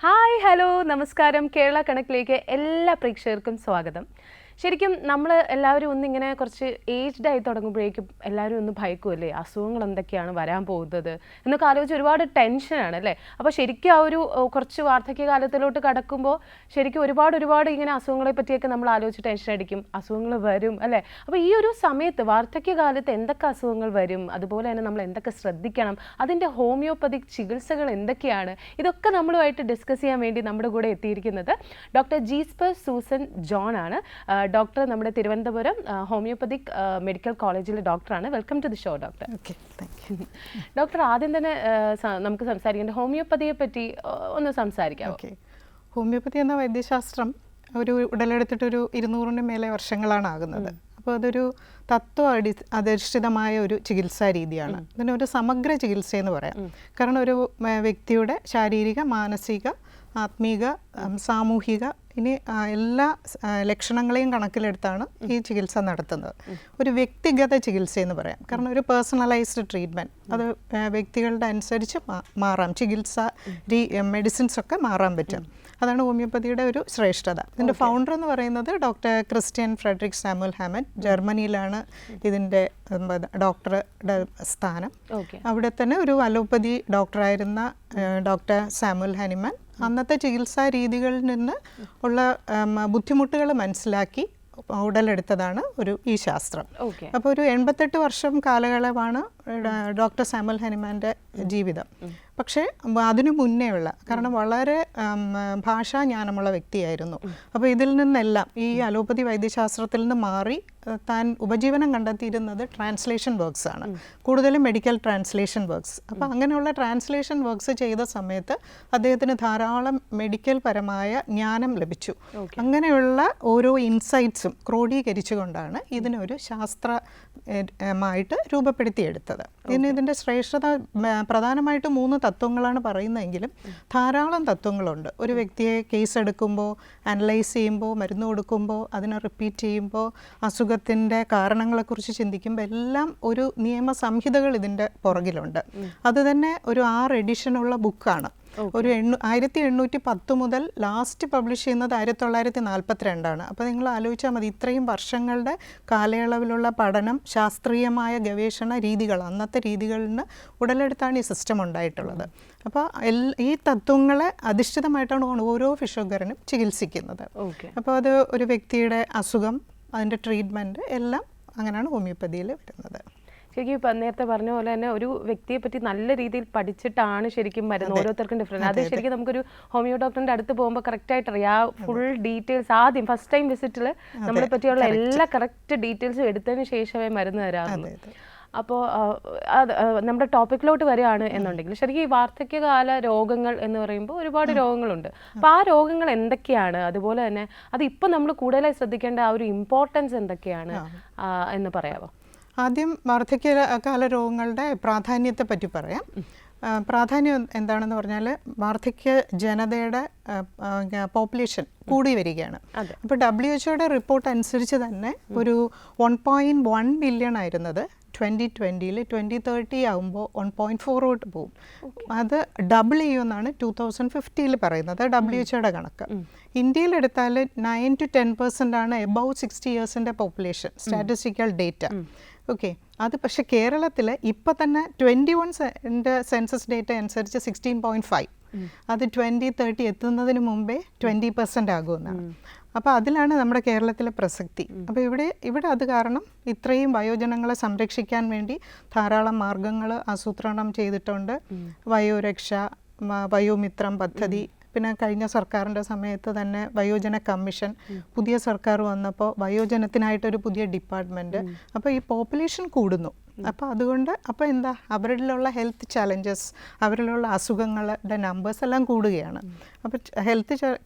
Hi hello നമസ്കാരം. കേരള കണക്കിലേക്ക് എല്ലാ പ്രേക്ഷകർക്കും സ്വാഗതം. ശരിക്കും നമ്മൾ എല്ലാവരും ഒന്നിങ്ങനെ കുറച്ച് ഏജ്ഡ് ആയി തുടങ്ങുമ്പോഴേക്കും എല്ലാവരും ഒന്ന് ഭയക്കുമല്ലേ, അസുഖങ്ങൾ എന്തൊക്കെയാണ് വരാൻ പോകുന്നത് എന്നൊക്കെ ആലോചിച്ച് ഒരുപാട് ടെൻഷനാണ് അല്ലേ. അപ്പോൾ ശരിക്കും ആ ഒരു കുറച്ച് വാർദ്ധക്യകാലത്തിലോട്ട് കടക്കുമ്പോൾ ശരിക്കും ഒരുപാട് ഇങ്ങനെ അസുഖങ്ങളെ പറ്റിയൊക്കെ നമ്മൾ ആലോചിച്ച് ടെൻഷൻ അടിക്കും. അസുഖങ്ങൾ വരും അല്ലേ. അപ്പോൾ ഈ ഒരു സമയത്ത് വാർദ്ധക്യകാലത്ത് എന്തൊക്കെ അസുഖങ്ങൾ വരും, അതുപോലെ തന്നെ നമ്മൾ എന്തൊക്കെ ശ്രദ്ധിക്കണം, അതിൻ്റെ ഹോമിയോപ്പതിക് ചികിത്സകൾ എന്തൊക്കെയാണ്, ഇതൊക്കെ നമ്മളുമായിട്ട് ഡിസ്കസ് ചെയ്യാൻ വേണ്ടി നമ്മുടെ കൂടെ എത്തിയിരിക്കുന്നത് ഡോക്ടർ ജീസ്പർ സൂസൻ ജോൺ ആണ്. ഡോക്ടർ നമ്മുടെ തിരുവനന്തപുരം ഹോമിയോപ്പതിക് മെഡിക്കൽ കോളേജിലെ ഡോക്ടറാണ്. Welcome to the show doctor. Doctor, ആദ്യം തന്നെ നമുക്ക് സംസാരിക്കേണ്ട ഹോമിയോപ്പതിയെ പറ്റി ഒന്ന് സംസാരിക്കാം. ഹോമിയോപ്പതി എന്ന വൈദ്യശാസ്ത്രം ഒരു ഉടലെടുത്തിട്ടൊരു 200-ന് മേലെ വർഷങ്ങളാണ് ആകുന്നത്. അപ്പോൾ അതൊരു അധിഷ്ഠിതമായ ഒരു ചികിത്സാ രീതിയാണ്. ഇതിനൊരു സമഗ്ര ചികിത്സയെന്ന് പറയാം. കാരണം ഒരു വ്യക്തിയുടെ ശാരീരിക, മാനസിക, ആത്മീക, സാമൂഹിക ഇനി എല്ലാ ലക്ഷണങ്ങളെയും കണക്കിലെടുത്താണ് ഈ ചികിത്സ നടത്തുന്നത്. ഒരു വ്യക്തിഗത ചികിത്സയെന്ന് പറയാം. കാരണം ഒരു പേഴ്സണലൈസ്ഡ് ട്രീറ്റ്മെൻറ്റ്, അത് വ്യക്തികളുടെ അനുസരിച്ച് മാറാം. ചികിത്സ മെഡിസിൻസ് ഒക്കെ മാറാൻ പറ്റും. അതാണ് ഹോമിയോപ്പതിയുടെ ഒരു ശ്രേഷ്ഠത. ഇതിൻ്റെ ഫൗണ്ടർ എന്ന് പറയുന്നത് ഡോക്ടർ ക്രിസ്ത്യൻ ഫ്രെഡറിക് സാമുവൽ ഹാമൻഡ്. ജർമ്മനിയിലാണ് ഇതിൻ്റെ ഡോക്ടറുടെ സ്ഥാനം. അവിടെ തന്നെ ഒരു അലോപ്പതി ഡോക്ടറായിരുന്ന ഡോക്ടർ സാമുവൽ ഹനിമാൻ അന്നത്തെ ചികിത്സാ രീതികളിൽ നിന്ന് ഉള്ള ബുദ്ധിമുട്ടുകൾ മനസ്സിലാക്കി ഉടലെടുത്തതാണ് ഈ ശാസ്ത്രം. അപ്പോൾ ഒരു 88 വർഷം കാലയളവാണ് ഡോക്ടർ സാമുവൽ ഹനിമാൻ്റെ ജീവിതം. പക്ഷേ അതിനു മുന്നേ ഉള്ള, കാരണം വളരെ ഭാഷാജ്ഞാനമുള്ള വ്യക്തിയായിരുന്നു. അപ്പോൾ ഇതിൽ നിന്നെല്ലാം ഈ അലോപ്പതി വൈദ്യശാസ്ത്രത്തിൽ നിന്ന് മാറി താൻ ഉപജീവനം കണ്ടെത്തിയിരുന്നത് ട്രാൻസ്ലേഷൻ വർക്ക്സ് ആണ്, കൂടുതലും മെഡിക്കൽ ട്രാൻസ്ലേഷൻ വർക്ക്സ്. അപ്പോൾ അങ്ങനെയുള്ള ട്രാൻസ്ലേഷൻ വർക്ക്സ് ചെയ്ത സമയത്ത് അദ്ദേഹത്തിന് ധാരാളം മെഡിക്കൽ പരമായ ജ്ഞാനം ലഭിച്ചു. അങ്ങനെയുള്ള ഓരോ ഇൻസൈറ്റ്സും ക്രോഡീകരിച്ചുകൊണ്ടാണ് ഇതിനൊരു ശാസ്ത്രമായിട്ട് രൂപപ്പെടുത്തിയെടുത്തത്. ഇതിൻ്റെ ശ്രേഷ്ഠത പ്രധാനമായിട്ട് 3 തത്വങ്ങളാണ് പറയുന്നതെങ്കിലും ധാരാളം തത്വങ്ങളുണ്ട്. ഒരു വ്യക്തിയെ കേസ് എടുക്കുമ്പോൾ, അനലൈസ് ചെയ്യുമ്പോൾ, മരുന്ന് കൊടുക്കുമ്പോൾ, അതിനെ റിപ്പീറ്റ് ചെയ്യുമ്പോൾ, അസുഖത്തിൻ്റെ കാരണങ്ങളെക്കുറിച്ച് ചിന്തിക്കുമ്പോൾ എല്ലാം ഒരു നിയമസംഹിതകൾ ഇതിൻ്റെ പുറകിലുണ്ട്. അത് തന്നെ ഒരു 6 എഡിഷനുള്ള ബുക്കാണ്. ഒരു 1810 മുതൽ ലാസ്റ്റ് പബ്ലിഷ് ചെയ്യുന്നത് 1942. അപ്പോൾ നിങ്ങൾ ആലോചിച്ചാൽ മതി, ഇത്രയും വർഷങ്ങളുടെ കാലയളവിലുള്ള പഠനം, ശാസ്ത്രീയമായ ഗവേഷണ രീതികൾ, അന്നത്തെ രീതികളിൽ നിന്ന് ഉടലെടുത്താണ് ഈ സിസ്റ്റം ഉണ്ടായിട്ടുള്ളത്. അപ്പോൾ ഈ തത്വങ്ങളെ അധിഷ്ഠിതമായിട്ടാണ് ഓരോ ഫിഷോഗരനും ചികിത്സിക്കുന്നത്. അപ്പോൾ അത് ഒരു വ്യക്തിയുടെ അസുഖം, അതിൻ്റെ ട്രീറ്റ്മെൻറ്റ് എല്ലാം അങ്ങനെയാണ് ഹോമിയോപ്പതിയിൽ വരുന്നത്. ശരിക്കും ഇപ്പം നേരത്തെ പറഞ്ഞ പോലെ തന്നെ ഒരു വ്യക്തിയെ പറ്റി നല്ല രീതിയിൽ പഠിച്ചിട്ടാണ് ശരിക്കും മരുന്ന് ഓരോരുത്തർക്കും ഡിഫറെൻറ്റ്. അത് ശരിക്കും നമുക്കൊരു ഹോമിയോ ഡോക്ടറിൻ്റെ അടുത്ത് പോകുമ്പോൾ കറക്റ്റായിട്ട് അറിയാം. ഫുൾ ഡീറ്റെയിൽസ് ആദ്യം ഫസ്റ്റ് ടൈം വിസിറ്റിൽ നമ്മളെ പറ്റിയുള്ള എല്ലാ കറക്റ്റ് ഡീറ്റെയിൽസും എടുത്തതിന് ശേഷമേ മരുന്ന് തരാറുള്ളൂ. അപ്പോൾ അത് നമ്മുടെ ടോപ്പിക്കിലോട്ട് വരികയാണ് എന്നുണ്ടെങ്കിൽ ശരിക്കും ഈ വാർദ്ധക്യകാല രോഗങ്ങൾ എന്ന് പറയുമ്പോൾ ഒരുപാട് രോഗങ്ങളുണ്ട്. അപ്പോൾ ആ രോഗങ്ങൾ എന്തൊക്കെയാണ്, അതുപോലെ തന്നെ അത് ഇപ്പം നമ്മൾ കൂടുതലായി ശ്രദ്ധിക്കേണ്ട ആ ഒരു ഇമ്പോർട്ടൻസ് എന്തൊക്കെയാണ് എന്ന് പറയാമോ? ആദ്യം വാർദ്ധക്യകാല രോഗങ്ങളുടെ പ്രാധാന്യത്തെ പറ്റി പറയാം. പ്രാധാന്യം എന്താണെന്ന് പറഞ്ഞാൽ, വാർദ്ധക്യ ജനതയുടെ പോപ്പുലേഷൻ കൂടി വരികയാണ്. അപ്പോൾ WHO റിപ്പോർട്ട് അനുസരിച്ച് തന്നെ ഒരു 1.1 ബില്യൺ ആയിരുന്നത് 2020 2030 ആകുമ്പോൾ 1.4 പോകും. അത് ഡബിൾ ചെയ്യുമെന്നാണ് 2050 പറയുന്നത് WHO കണക്ക്. ഇന്ത്യയിലെടുത്താൽ 9 to 10% ആണ് എബവ് 60 ഇയേഴ്സിൻ്റെ പോപ്പുലേഷൻ, സ്റ്റാറ്റിസ്റ്റിക്കൽ ഡേറ്റ. ഓക്കെ, അത് പക്ഷേ കേരളത്തിൽ ഇപ്പം തന്നെ 21 സെൻസസ് ഡേറ്റ അനുസരിച്ച് 16.5. അത് 2030 എത്തുന്നതിന് മുമ്പേ 20% ആകുമെന്നാണ്. അപ്പോൾ അതിലാണ് നമ്മുടെ കേരളത്തിലെ പ്രസക്തി. അപ്പോൾ ഇവിടെ അത് കാരണം ഇത്രയും വയോജനങ്ങളെ സംരക്ഷിക്കാൻ വേണ്ടി ധാരാളം മാർഗങ്ങൾ ആസൂത്രണം ചെയ്തിട്ടുണ്ട്. വയോരക്ഷ, വയോമിത്രം പദ്ധതി, പിന്നെ കഴിഞ്ഞ സർക്കാരിൻ്റെ സമയത്ത് തന്നെ വയോജന കമ്മീഷൻ, പുതിയ സർക്കാർ വന്നപ്പോൾ വയോജനത്തിനായിട്ടൊരു പുതിയ ഡിപ്പാർട്ട്മെൻറ്റ്. അപ്പോൾ ഈ പോപ്പുലേഷൻ കൂടുന്നു. അപ്പോൾ അതുകൊണ്ട് എന്താ, അവരിലുള്ള ഹെൽത്ത് ചാലഞ്ചസ്, അവരിലുള്ള അസുഖങ്ങളുടെ നമ്പേഴ്സ് എല്ലാം കൂടുകയാണ്. അപ്പോൾ ഹെൽത്ത്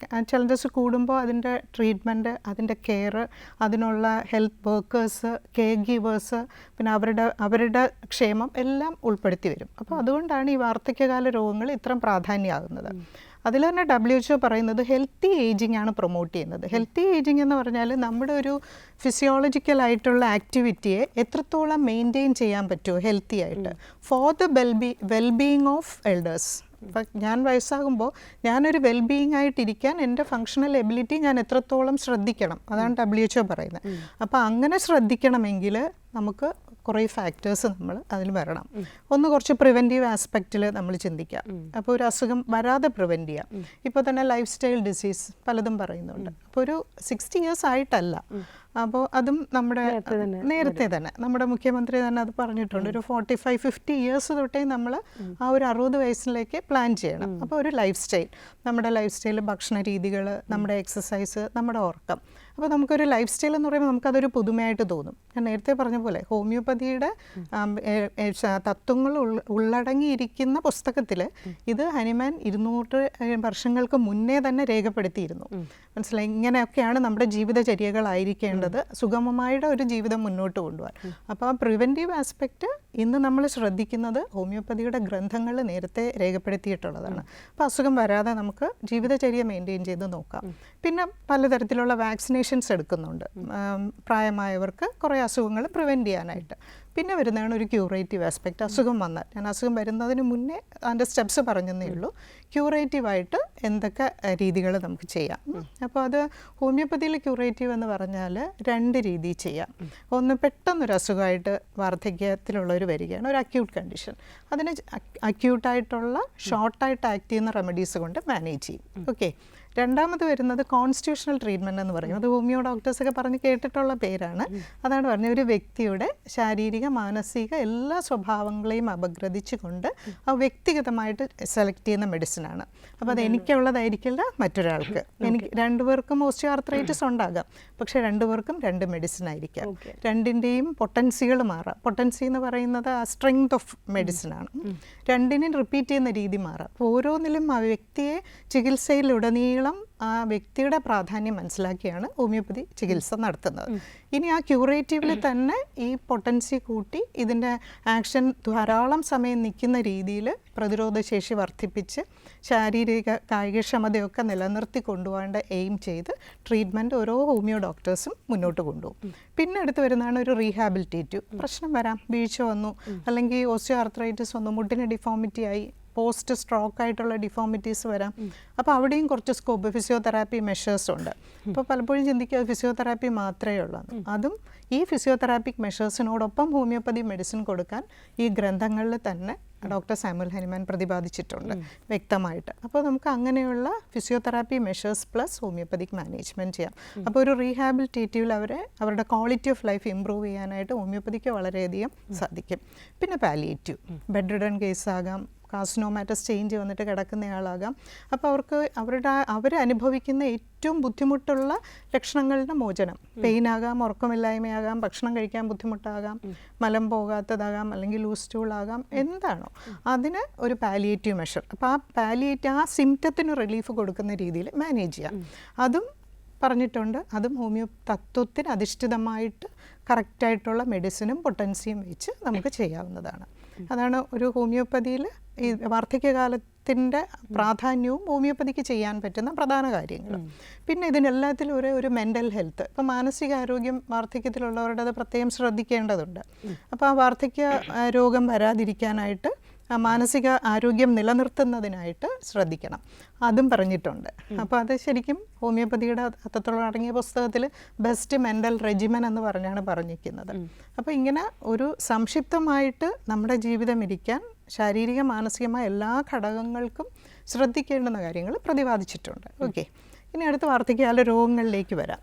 ചാലഞ്ചസ് കൂടുമ്പോൾ അതിൻ്റെ ട്രീറ്റ്മെൻറ്റ്, അതിൻ്റെ കെയർ, അതിനുള്ള ഹെൽത്ത് വർക്കേഴ്സ്, കെയർ ഗീവേഴ്സ്, പിന്നെ അവരുടെ ക്ഷേമം എല്ലാം ഉൾപ്പെടുത്തി വരും. അപ്പോൾ അതുകൊണ്ടാണ് ഈ വാർദ്ധക്യകാല രോഗങ്ങൾ ഇത്രയും പ്രാധാന്യമാകുന്നത്. അതിൽ തന്നെ WHO പറയുന്നത് ഹെൽത്തി ഏജിങ് ആണ് പ്രൊമോട്ട് ചെയ്യുന്നത്. ഹെൽത്തി ഏജിങ് എന്ന് പറഞ്ഞാൽ നമ്മുടെ ഒരു ഫിസിയോളജിക്കലായിട്ടുള്ള ആക്ടിവിറ്റിയെ എത്രത്തോളം മെയിൻറ്റെയിൻ ചെയ്യാൻ പറ്റുമോ ഹെൽത്തി ആയിട്ട്, for the wellbeing of elders. അപ്പം ഞാൻ വയസ്സാകുമ്പോൾ ഞാനൊരു വെൽബീയിങ് ആയിട്ടിരിക്കാൻ എൻ്റെ ഫങ്ഷണൽ എബിലിറ്റി ഞാൻ എത്രത്തോളം ശ്രദ്ധിക്കണം, അതാണ് WHO പറയുന്നത്. അപ്പോൾ അങ്ങനെ ശ്രദ്ധിക്കണമെങ്കിൽ നമുക്ക് കുറേ ഫാക്ടേഴ്സ് നമ്മൾ അതിൽ വരണം. ഒന്ന് കുറച്ച് പ്രിവെൻറ്റീവ് ആസ്പെക്റ്റിൽ നമ്മൾ ചിന്തിക്കാം. അപ്പോൾ ഒരു അസുഖം വരാതെ പ്രിവെൻറ്റ് ചെയ്യാം. ഇപ്പോൾ തന്നെ ലൈഫ് സ്റ്റൈൽ ഡിസീസ് പലതും പറയുന്നുണ്ട്. അപ്പോൾ ഒരു 60 years ആയിട്ടല്ല, അപ്പോൾ അതും നമ്മുടെ നേരത്തെ തന്നെ നമ്മുടെ മുഖ്യമന്ത്രി തന്നെ അത് പറഞ്ഞിട്ടുണ്ട്. ഒരു 45-50 years തൊട്ടേ നമ്മൾ ആ ഒരു 60 വയസ്സിലേക്ക് പ്ലാൻ ചെയ്യണം. അപ്പോൾ ഒരു ലൈഫ് സ്റ്റൈൽ, നമ്മുടെ ലൈഫ് സ്റ്റൈൽ, ഭക്ഷണ രീതികൾ, നമ്മുടെ എക്സസൈസ്, നമ്മുടെ ഉറക്കം. അപ്പോൾ നമുക്കൊരു ലൈഫ് സ്റ്റൈൽ എന്ന് പറയുമ്പോൾ നമുക്കതൊരു പുതുമയായിട്ട് തോന്നും. ഞാൻ നേരത്തെ പറഞ്ഞ പോലെ ഹോമിയോപ്പതിയുടെ തത്വങ്ങൾ ഉള്ളടങ്ങിയിരിക്കുന്ന പുസ്തകത്തിൽ ഇത് ഹനുമാൻ 200 വർഷങ്ങൾക്ക് മുന്നേ തന്നെ രേഖപ്പെടുത്തിയിരുന്നു. മനസ്സിലായി, ഇങ്ങനെയൊക്കെയാണ് നമ്മുടെ ജീവിതചര്യകളായിരിക്കേണ്ടത്, സുഗമമായിട്ട് ഒരു ജീവിതം മുന്നോട്ട് കൊണ്ടുപോകാൻ. അപ്പോൾ ആ പ്രിവെൻറ്റീവ് ആസ്പെക്റ്റ് ഇന്ന് നമ്മൾ ശ്രദ്ധിക്കുന്നത് ഹോമിയോപ്പതിയുടെ ഗ്രന്ഥങ്ങൾ നേരത്തെ രേഖപ്പെടുത്തിയിട്ടുള്ളതാണ്. അപ്പോൾ അസുഖം വരാതെ നമുക്ക് ജീവിതചര്യ മെയിൻറ്റെയിൻ ചെയ്ത് നോക്കാം. പിന്നെ പലതരത്തിലുള്ള വാക്സിനേഷൻസ് എടുക്കുന്നുണ്ട് പ്രായമായവർക്ക് കുറേ അസുഖങ്ങൾ പ്രിവെൻറ്റ് ചെയ്യാനായിട്ട്. പിന്നെ വരുന്നതാണ് ഒരു ക്യൂറേറ്റീവ് ആസ്പെക്റ്റ്. അസുഖം വന്നാൽ, ഞാൻ അസുഖം വരുന്നതിന് മുന്നേ അതിൻ്റെ സ്റ്റെപ്സ് പറഞ്ഞതേ ഉള്ളൂ. ക്യൂറേറ്റീവായിട്ട് എന്തൊക്കെ രീതികൾ നമുക്ക് ചെയ്യാം. അപ്പോൾ അത് ഹോമിയോപ്പതിയിൽ ക്യൂറേറ്റീവ് എന്ന് പറഞ്ഞാൽ 2 രീതി ചെയ്യാം. ഒന്ന്, പെട്ടെന്നൊരു അസുഖമായിട്ട് വാർദ്ധക്യത്തിലുള്ളവർ വരികയാണ്, ഒരു അക്യൂട്ട് കണ്ടീഷൻ, അതിന് അക്യൂട്ടായിട്ടുള്ള ഷോർട്ടായിട്ട് ആക്ട് ചെയ്യുന്ന റെമഡീസ് കൊണ്ട് മാനേജ് ചെയ്യും. ഓക്കെ. രണ്ടാമത് വരുന്നത് കോൺസ്റ്റിറ്റ്യൂഷണൽ ട്രീറ്റ്മെൻറ്റ് എന്ന് പറയും. അത് ഹോമിയോ ഡോക്ടേഴ്സൊക്കെ പറഞ്ഞ് കേട്ടിട്ടുള്ള പേരാണ്. അതാണ് പറഞ്ഞത്, ഒരു വ്യക്തിയുടെ ശാരീരിക, മാനസിക എല്ലാ സ്വഭാവങ്ങളെയും അപഗ്രഥിച്ചുകൊണ്ട് ആ വ്യക്തിഗതമായിട്ട് സെലക്ട് ചെയ്യുന്ന മെഡിസിനാണ്. അപ്പോൾ അത് എനിക്കുള്ളതായിരിക്കില്ല മറ്റൊരാൾക്ക്. എനിക്ക് 2 പേർക്കും ഓസ്റ്റിയോആർത്രൈറ്റിസ് ഉണ്ടാകാം, പക്ഷേ 2 പേർക്കും 2 മെഡിസിൻ ആയിരിക്കാം. 2ൻ്റെയും പൊട്ടൻസികൾ മാറാം. പൊട്ടൻസി എന്ന് പറയുന്നത് ആ സ്ട്രെങ്ത് ഓഫ് മെഡിസിനാണ്. 2നും റിപ്പീറ്റ് ചെയ്യുന്ന രീതി മാറാം. അപ്പോൾ ഓരോന്നിലും ആ വ്യക്തിയെ ചികിത്സയിലുടനീളം ആ വ്യക്തിയുടെ പ്രാധാന്യം മനസ്സിലാക്കിയാണ് ഹോമിയോപ്പതി ചികിത്സ നടത്തുന്നത്. ഇനി ആ ക്യൂറേറ്റീവിൽ തന്നെ ഈ പൊട്ടൻസി കൂട്ടി ഇതിൻ്റെ ആക്ഷൻ ധാരാളം സമയം നിൽക്കുന്ന രീതിയിൽ പ്രതിരോധശേഷി വർദ്ധിപ്പിച്ച് ശാരീരിക കായികക്ഷമതയൊക്കെ നിലനിർത്തി കൊണ്ടുപോകേണ്ട എയിം ചെയ്ത് ട്രീറ്റ്മെൻറ്റ് ഓരോ ഹോമിയോ ഡോക്ടേഴ്സും മുന്നോട്ട് കൊണ്ടുപോകും. പിന്നെ അടുത്ത് വരുന്നതാണ് ഒരു റീഹാബിലിറ്റേറ്റീവ്. പ്രശ്നം വരാം, വീഴ്ച വന്നു, അല്ലെങ്കിൽ ഓസ്റ്റിയോആർത്രൈറ്റിസ് വന്നു, മുട്ടിന് ഡിഫോമിറ്റി ആയി, പോസ്റ്റ് സ്ട്രോക്ക് ആയിട്ടുള്ള ഡിഫോമിറ്റീസ് വരാം. അപ്പോൾ അവിടെയും കുറച്ച് സ്കോപ്പ് ഫിസിയോതെറാപ്പി മെഷേഴ്സ് ഉണ്ട്. അപ്പോൾ പലപ്പോഴും ചിന്തിക്കുക ഫിസിയോതെറാപ്പി മാത്രമേ ഉള്ളൂ. അതും ഈ ഫിസിയോതെറാപ്പിക് മെഷേഴ്സിനോടൊപ്പം ഹോമിയോപ്പതി മെഡിസിൻ കൊടുക്കാൻ ഈ ഗ്രന്ഥങ്ങളിൽ തന്നെ ഡോക്ടർ സാമുവൽ ഹനുമാൻ പ്രതിപാദിച്ചിട്ടുണ്ട് വ്യക്തമായിട്ട്. അപ്പോൾ നമുക്ക് അങ്ങനെയുള്ള physiotherapy measures plus homoeopathic management ചെയ്യാം. അപ്പോൾ ഒരു റീഹാബിലിറ്റേറ്റീവിൽ അവരുടെ ക്വാളിറ്റി ഓഫ് ലൈഫ് ഇമ്പ്രൂവ് ചെയ്യാനായിട്ട് ഹോമിയോപ്പതിക്ക് വളരെയധികം സാധിക്കും. പിന്നെ palliative, bed ridden കേസാകാം, carcinomatous change വന്നിട്ട് കിടക്കുന്നയാളാകാം. അപ്പോൾ അവർ അനുഭവിക്കുന്ന ഏറ്റവും ബുദ്ധിമുട്ടുള്ള ലക്ഷണങ്ങളുടെ മോചനം, പെയിനാകാം, ഉറക്കമില്ലായ്മയാകാം, ഭക്ഷണം കഴിക്കാൻ ബുദ്ധിമുട്ടാകാം, മലം പോകാത്തതാകാം, അല്ലെങ്കിൽ ലൂസ് സ്റ്റൂളാകാം, എന്താണോ അതിന് ഒരു പാലിയേറ്റീവ് മെഷർ. അപ്പോൾ ആ സിംറ്റത്തിന് റിലീഫ് കൊടുക്കുന്ന രീതിയിൽ മാനേജ് ചെയ്യാം. അതും പറഞ്ഞിട്ടുണ്ട്. അതും ഹോമിയോ തത്വത്തിന് അധിഷ്ഠിതമായിട്ട് കറക്റ്റായിട്ടുള്ള മെഡിസിനും പൊട്ടൻസിയും വെച്ച് നമുക്ക് ചെയ്യാവുന്നതാണ്. അതാണ് ഒരു ഹോമിയോപ്പതിയിൽ ഈ വാർദ്ധക്യകാലത്തിൻ്റെ പ്രാധാന്യവും ഹോമിയോപ്പതിക്ക് ചെയ്യാൻ പറ്റുന്ന പ്രധാന കാര്യങ്ങൾ. പിന്നെ ഇതിനെല്ലാത്തിലും ഒരു മെൻ്റൽ ഹെൽത്ത്, ഇപ്പോൾ മാനസികാരോഗ്യം വാർദ്ധക്യത്തിലുള്ളവരുടെ അത് പ്രത്യേകം ശ്രദ്ധിക്കേണ്ടതുണ്ട്. അപ്പോൾ ആ വാർദ്ധക്യ രോഗം വരാതിരിക്കാനായിട്ട് മാനസിക ആരോഗ്യം നിലനിർത്തുന്നതിനായിട്ട് ശ്രദ്ധിക്കണം, അതും പറഞ്ഞിട്ടുണ്ട്. അപ്പോൾ അത് ശരിക്കും ഹോമിയോപ്പതിയുടെ അത്തത്തോളം അടങ്ങിയ പുസ്തകത്തിൽ ബെസ്റ്റ് മെൻ്റൽ റെജിമൻ എന്ന് പറഞ്ഞാണ് പറഞ്ഞിരിക്കുന്നത്. അപ്പോൾ ഇങ്ങനെ ഒരു സംക്ഷിപ്തമായിട്ട് നമ്മുടെ ജീവിതം ഇരിക്കാൻ ശാരീരിക മാനസികമായ എല്ലാ ഘടകങ്ങൾക്കും ശ്രദ്ധിക്കേണ്ടുന്ന കാര്യങ്ങൾ പ്രതിപാദിച്ചിട്ടുണ്ട്. ഓക്കെ. ഇനി അടുത്ത വാർദ്ധക്യകാല രോഗങ്ങളിലേക്ക് വരാം.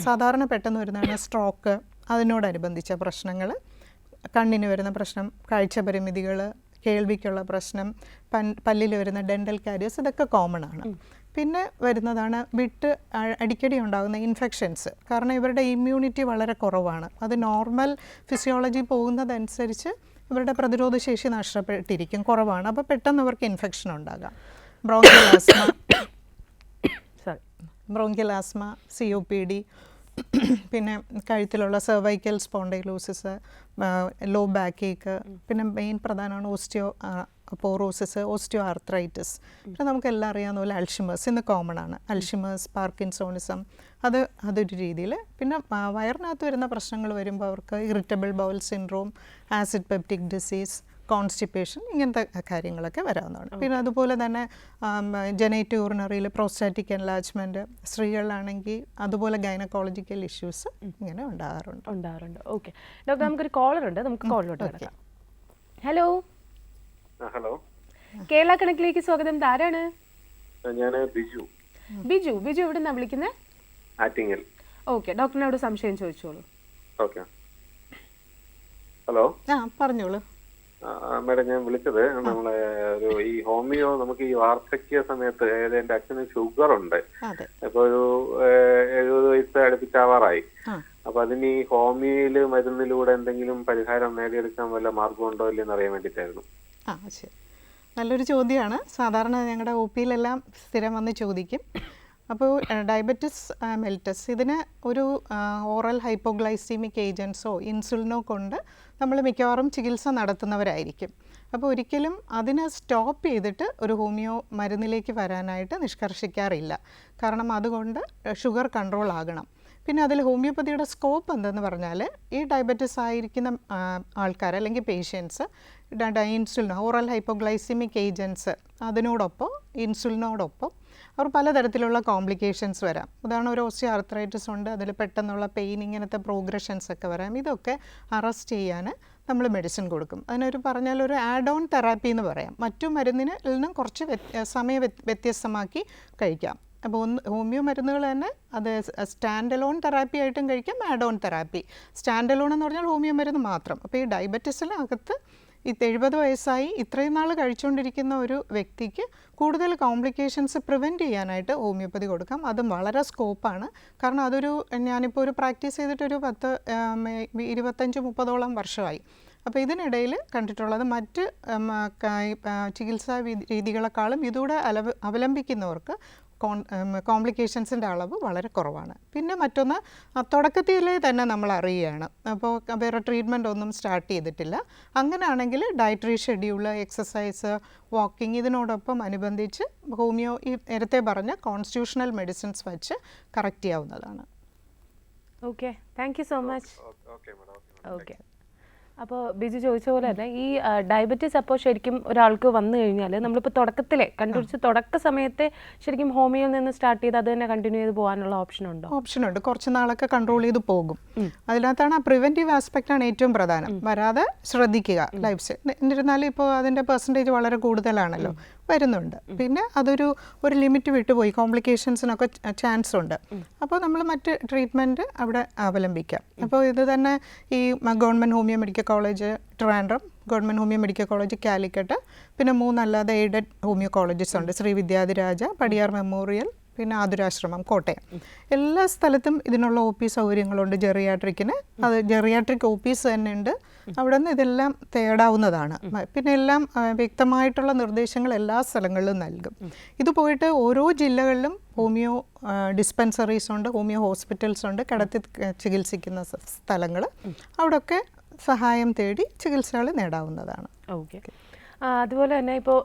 സാധാരണ പെട്ടെന്ന് വരുന്നതാണ് സ്ട്രോക്ക്, അതിനോടനുബന്ധിച്ച പ്രശ്നങ്ങൾ, കണ്ണിന് വരുന്ന പ്രശ്നം, കാഴ്ച പരിമിതികൾ, കേൾവിക്കുള്ള പ്രശ്നം, പല്ലിൽ വരുന്ന ഡെൻ്റൽ കാരിയസ്, ഇതൊക്കെ കോമൺ ആണ്. പിന്നെ വരുന്നതാണ് അടിക്കടി ഉണ്ടാകുന്ന ഇൻഫെക്ഷൻസ്. കാരണം ഇവരുടെ ഇമ്മ്യൂണിറ്റി വളരെ കുറവാണ്. അത് നോർമൽ ഫിസിയോളജി പോകുന്നതനുസരിച്ച് ഇവരുടെ പ്രതിരോധശേഷി നഷ്ടപ്പെട്ടിരിക്കും, കുറവാണ്. അപ്പോൾ പെട്ടെന്ന് ഇവർക്ക് ഇൻഫെക്ഷൻ ഉണ്ടാകാം. ബ്രോങ്കിയൽ ആസ്മ, COPD, പിന്നെ കഴുത്തിലുള്ള സെർവൈക്കൽ സ്പോണ്ടൈലോസിസ്, ലോ ബാക്ക് ഏക്ക്, പിന്നെ മെയിൻ പ്രധാനമാണ് പോറോസിസ്, ഓസ്റ്റിയോ ആർത്രൈറ്റിസ്. പിന്നെ നമുക്കെല്ലാം അറിയാവുന്ന പോലെ അൾഷിമേഴ്സ് ഇന്ന് കോമൺ ആണ്. അൾഷിമേഴ്സ്, പാർക്കിൻസോണിസം, അതൊരു രീതിയിൽ. പിന്നെ വയറിനകത്ത് വരുന്ന പ്രശ്നങ്ങൾ വരുമ്പോൾ അവർക്ക് irritable bowl syndrome, acid peptic disease, constipation ഇങ്ങനത്തെ കാര്യങ്ങളൊക്കെ വരാവുന്നതാണ്. പിന്നെ അതുപോലെ തന്നെ ജനേറ്റീവ് യൂറിനറിയിൽ പ്രോസ്റ്റാറ്റിക് എൻലാർജ്മെൻറ്റ്, സ്ത്രീകളിലാണെങ്കിൽ അതുപോലെ ഗൈനക്കോളജിക്കൽ ഇഷ്യൂസ് ഇങ്ങനെ ഉണ്ടാകാറുണ്ട്. ഓക്കെ ഡോക്ടർ, നമുക്കൊരു കോളർ ഉണ്ട്, നമുക്ക് കോളിലോട്ട് കിടക്കാം. ഹലോ ഹലോ, കേരള കണക്കിലേക്ക് സ്വാഗതം. ആരാണ്? ഞാൻ ബിജു. ബിജു എവിടെ നിന്നാണ് വിളിക്കുന്നത്? ആറ്റിങ്ങൽ. ഓക്കെ, ഡോക്ടറിനോട് സംശയം ചോദിച്ചോളൂ. ഓക്കെ. ഹലോ, പറഞ്ഞോളൂ. മേഡം, ഞാൻ വിളിച്ചത് നമ്മളെ ഈ ഹോമിയോ നമുക്ക് ഈ വാർദ്ധക്യ സമയത്ത്, അതായത് എൻ്റെ അച്ഛന് ഷുഗർ ഉണ്ട്, അപ്പൊ ഒരു 70 വയസ്സ് അടുപ്പിച്ചാവാറായി. അപ്പൊ അതിന് ഈ ഹോമിയോയില് മരുന്നിലൂടെ എന്തെങ്കിലും പരിഹാരം നേടിയെടുക്കാൻ വല്ല മാർഗമുണ്ടോ ഇല്ലെന്ന് അറിയാൻ വേണ്ടിയിട്ടായിരുന്നു. ശരി, നല്ലൊരു ചോദ്യമാണ്. സാധാരണ ഞങ്ങളുടെ ഒ പിയിലെല്ലാം സ്ഥിരം വന്ന് ചോദിക്കും. അപ്പോൾ ഡയബറ്റിസ് മെലിറ്റസ് ഇതിന് ഒരു ഓറൽ ഹൈപ്പോഗ്ലൈസീമിക് ഏജൻസോ ഇൻസുലിനോ കൊണ്ട് നമ്മൾ മിക്കവാറും ചികിത്സ നടത്തുന്നവരായിരിക്കും. അപ്പോൾ ഒരിക്കലും അതിനെ സ്റ്റോപ്പ് ചെയ്തിട്ട് ഒരു ഹോമിയോ മരുന്നിലേക്ക് വരാനായിട്ട് നിഷ്കർഷിക്കാറില്ല. കാരണം അതുകൊണ്ട് ഷുഗർ കൺട്രോൾ ആകണം. പിന്നെ അതിൽ ഹോമിയോപ്പതിയുടെ സ്കോപ്പ് എന്തെന്ന് പറഞ്ഞാൽ, ഈ ഡയബറ്റിസ് ആയിരിക്കുന്ന ആൾക്കാർ അല്ലെങ്കിൽ patients insulin oral hypoglycemic agents അതിനോടൊപ്പം ഇൻസുലിനോടൊപ്പം അവർ പലതരത്തിലുള്ള കോംപ്ലിക്കേഷൻസ് വരാം. ഉദാഹരണം, ഒരു ഓസ്റ്റിയോ ആർത്രൈറ്റിസ് ഉണ്ട്, അതിൽ പെട്ടെന്നുള്ള പെയിൻ, ഇങ്ങനത്തെ പ്രോഗ്രഷൻസ് ഒക്കെ വരാം. ഇതൊക്കെ അറസ്റ്റ് ചെയ്യാൻ നമ്മൾ മെഡിസിൻ കൊടുക്കും. അതിനൊരു പറഞ്ഞാൽ ഒരു ആഡ് ഓൺ തെറാപ്പി എന്ന് പറയാം. മറ്റു മരുന്നിന് നിന്നും കുറച്ച് വ്യത്യസ്തമാക്കി കഴിക്കാം. അപ്പോൾ ഹോമിയോ മരുന്നുകൾ തന്നെ അത് സ്റ്റാൻഡ് അലോൺ തെറാപ്പി ആയിട്ടും കഴിക്കാം, add on therapy. Stand alone എന്ന് പറഞ്ഞാൽ ഹോമിയോ മരുന്ന് മാത്രം. അപ്പോൾ ഈ ഡയബറ്റിസിനകത്ത് 70 വയസ്സായി ഇത്രയും നാൾ കഴിച്ചുകൊണ്ടിരിക്കുന്ന ഒരു വ്യക്തിക്ക് കൂടുതൽ കോംപ്ലിക്കേഷൻസ് പ്രിവെൻറ്റ് ചെയ്യാനായിട്ട് ഹോമിയോപ്പതി കൊടുക്കാം. അതും വളരെ സ്കോപ്പാണ്. കാരണം അതൊരു ഞാനിപ്പോൾ ഒരു പ്രാക്ടീസ് ചെയ്തിട്ടൊരു 25-30 വർഷമായി. അപ്പോൾ ഇതിനിടയിൽ കണ്ടിട്ടുള്ളത് മറ്റ് ചികിത്സാ രീതികളെക്കാളും ഇതൂടെ അവലംബിക്കുന്നവർക്ക് കോംപ്ലിക്കേഷൻസിൻ്റെ അളവ് വളരെ കുറവാണ്. പിന്നെ മറ്റൊന്ന്, തുടക്കത്തിലേ തന്നെ നമ്മൾ അറിയുകയാണ്. അപ്പോൾ വേറെ ട്രീറ്റ്മെൻ്റ് ഒന്നും സ്റ്റാർട്ട് ചെയ്തിട്ടില്ല. അങ്ങനെയാണെങ്കിൽ ഡയറ്ററി ഷെഡ്യൂള്, എക്സസൈസ്, വാക്കിംഗ് ഇതിനോടൊപ്പം അനുബന്ധിച്ച് ഹോമിയോ ഈ നേരത്തെ പറഞ്ഞ കോൺസ്റ്റിറ്റ്യൂഷണൽ മെഡിസിൻസ് വെച്ച് കറക്റ്റ് ചെയ്യാവുന്നതാണ്. Okay, thank you so much. Okay, അപ്പോൾ ബിജു ചോദിച്ച പോലെ തന്നെ ഈ ഡയബറ്റീസ് അപ്പോൾ ശരിക്കും ഒരാൾക്ക് വന്നു കഴിഞ്ഞാൽ നമ്മളിപ്പോൾ തുടക്കത്തിലെ കണ്ടുപിടിച്ച് തുടക്ക സമയത്തെ ശരിക്കും ഹോമിയോയിൽ നിന്ന് സ്റ്റാർട്ട് ചെയ്ത് അത് തന്നെ കണ്ടിന്യൂ ചെയ്ത് പോകാനുള്ള ഓപ്ഷനുണ്ട്. കുറച്ച് നാളൊക്കെ കൺട്രോൾ ചെയ്ത് പോകും. അതിനകത്താണ് ആ പ്രിവെൻറ്റീവ് ആസ്പെക്റ്റാണ് ഏറ്റവും പ്രധാനം. വരാതെ ശ്രദ്ധിക്കുക ലൈഫ് സ്റ്റൈൽ. എന്നിരുന്നാലും ഇപ്പോൾ അതിൻ്റെ പെർസെൻറ്റേജ് വളരെ കൂടുതലാണല്ലോ, വരുന്നുണ്ട്. പിന്നെ അതൊരു ലിമിറ്റ് വിട്ടുപോയി, കോംപ്ലിക്കേഷൻസിനൊക്കെ ചാൻസ് ഉണ്ട്. അപ്പോൾ നമ്മൾ മറ്റ് ട്രീറ്റ്മെൻറ്റ് അവിടെ അവലംബിക്കാം. അപ്പോൾ ഇത് തന്നെ ഈ government homeo medical college Trivandrum, government homeo medical college Calicut, പിന്നെ 3 അല്ലാതെ എയ്ഡഡ് ഹോമിയോ കോളേജസ് ഉണ്ട്. ശ്രീ വിദ്യാധിരാജ, പടിയാർ മെമ്മോറിയൽ, പിന്നെ ആതുരാശ്രമം കോട്ടയം. എല്ലാ സ്ഥലത്തും ഇതിനുള്ള ഒ പി സൗകര്യങ്ങളുണ്ട്. ജെറിയാട്രിക് ഒ പീസ് തന്നെ ഉണ്ട്. അവിടെ നിന്ന് ഇതെല്ലാം തേടാവുന്നതാണ്. പിന്നെ എല്ലാം വ്യക്തമായിട്ടുള്ള നിർദ്ദേശങ്ങൾ എല്ലാ സ്ഥലങ്ങളിലും നൽകും. ഇത് പോയിട്ട് ഓരോ ജില്ലകളിലും ഹോമിയോ ഡിസ്പെൻസറീസ് ഉണ്ട്, ഹോമിയോ ഹോസ്പിറ്റൽസ് ഉണ്ട്, കിടത്തി ചികിത്സിക്കുന്ന സ്ഥലങ്ങൾ. അവിടെയൊക്കെ സഹായം തേടി ചികിത്സകൾ നേടാവുന്നതാണ്. ഓക്കെ, അതുപോലെ തന്നെ ഇപ്പോൾ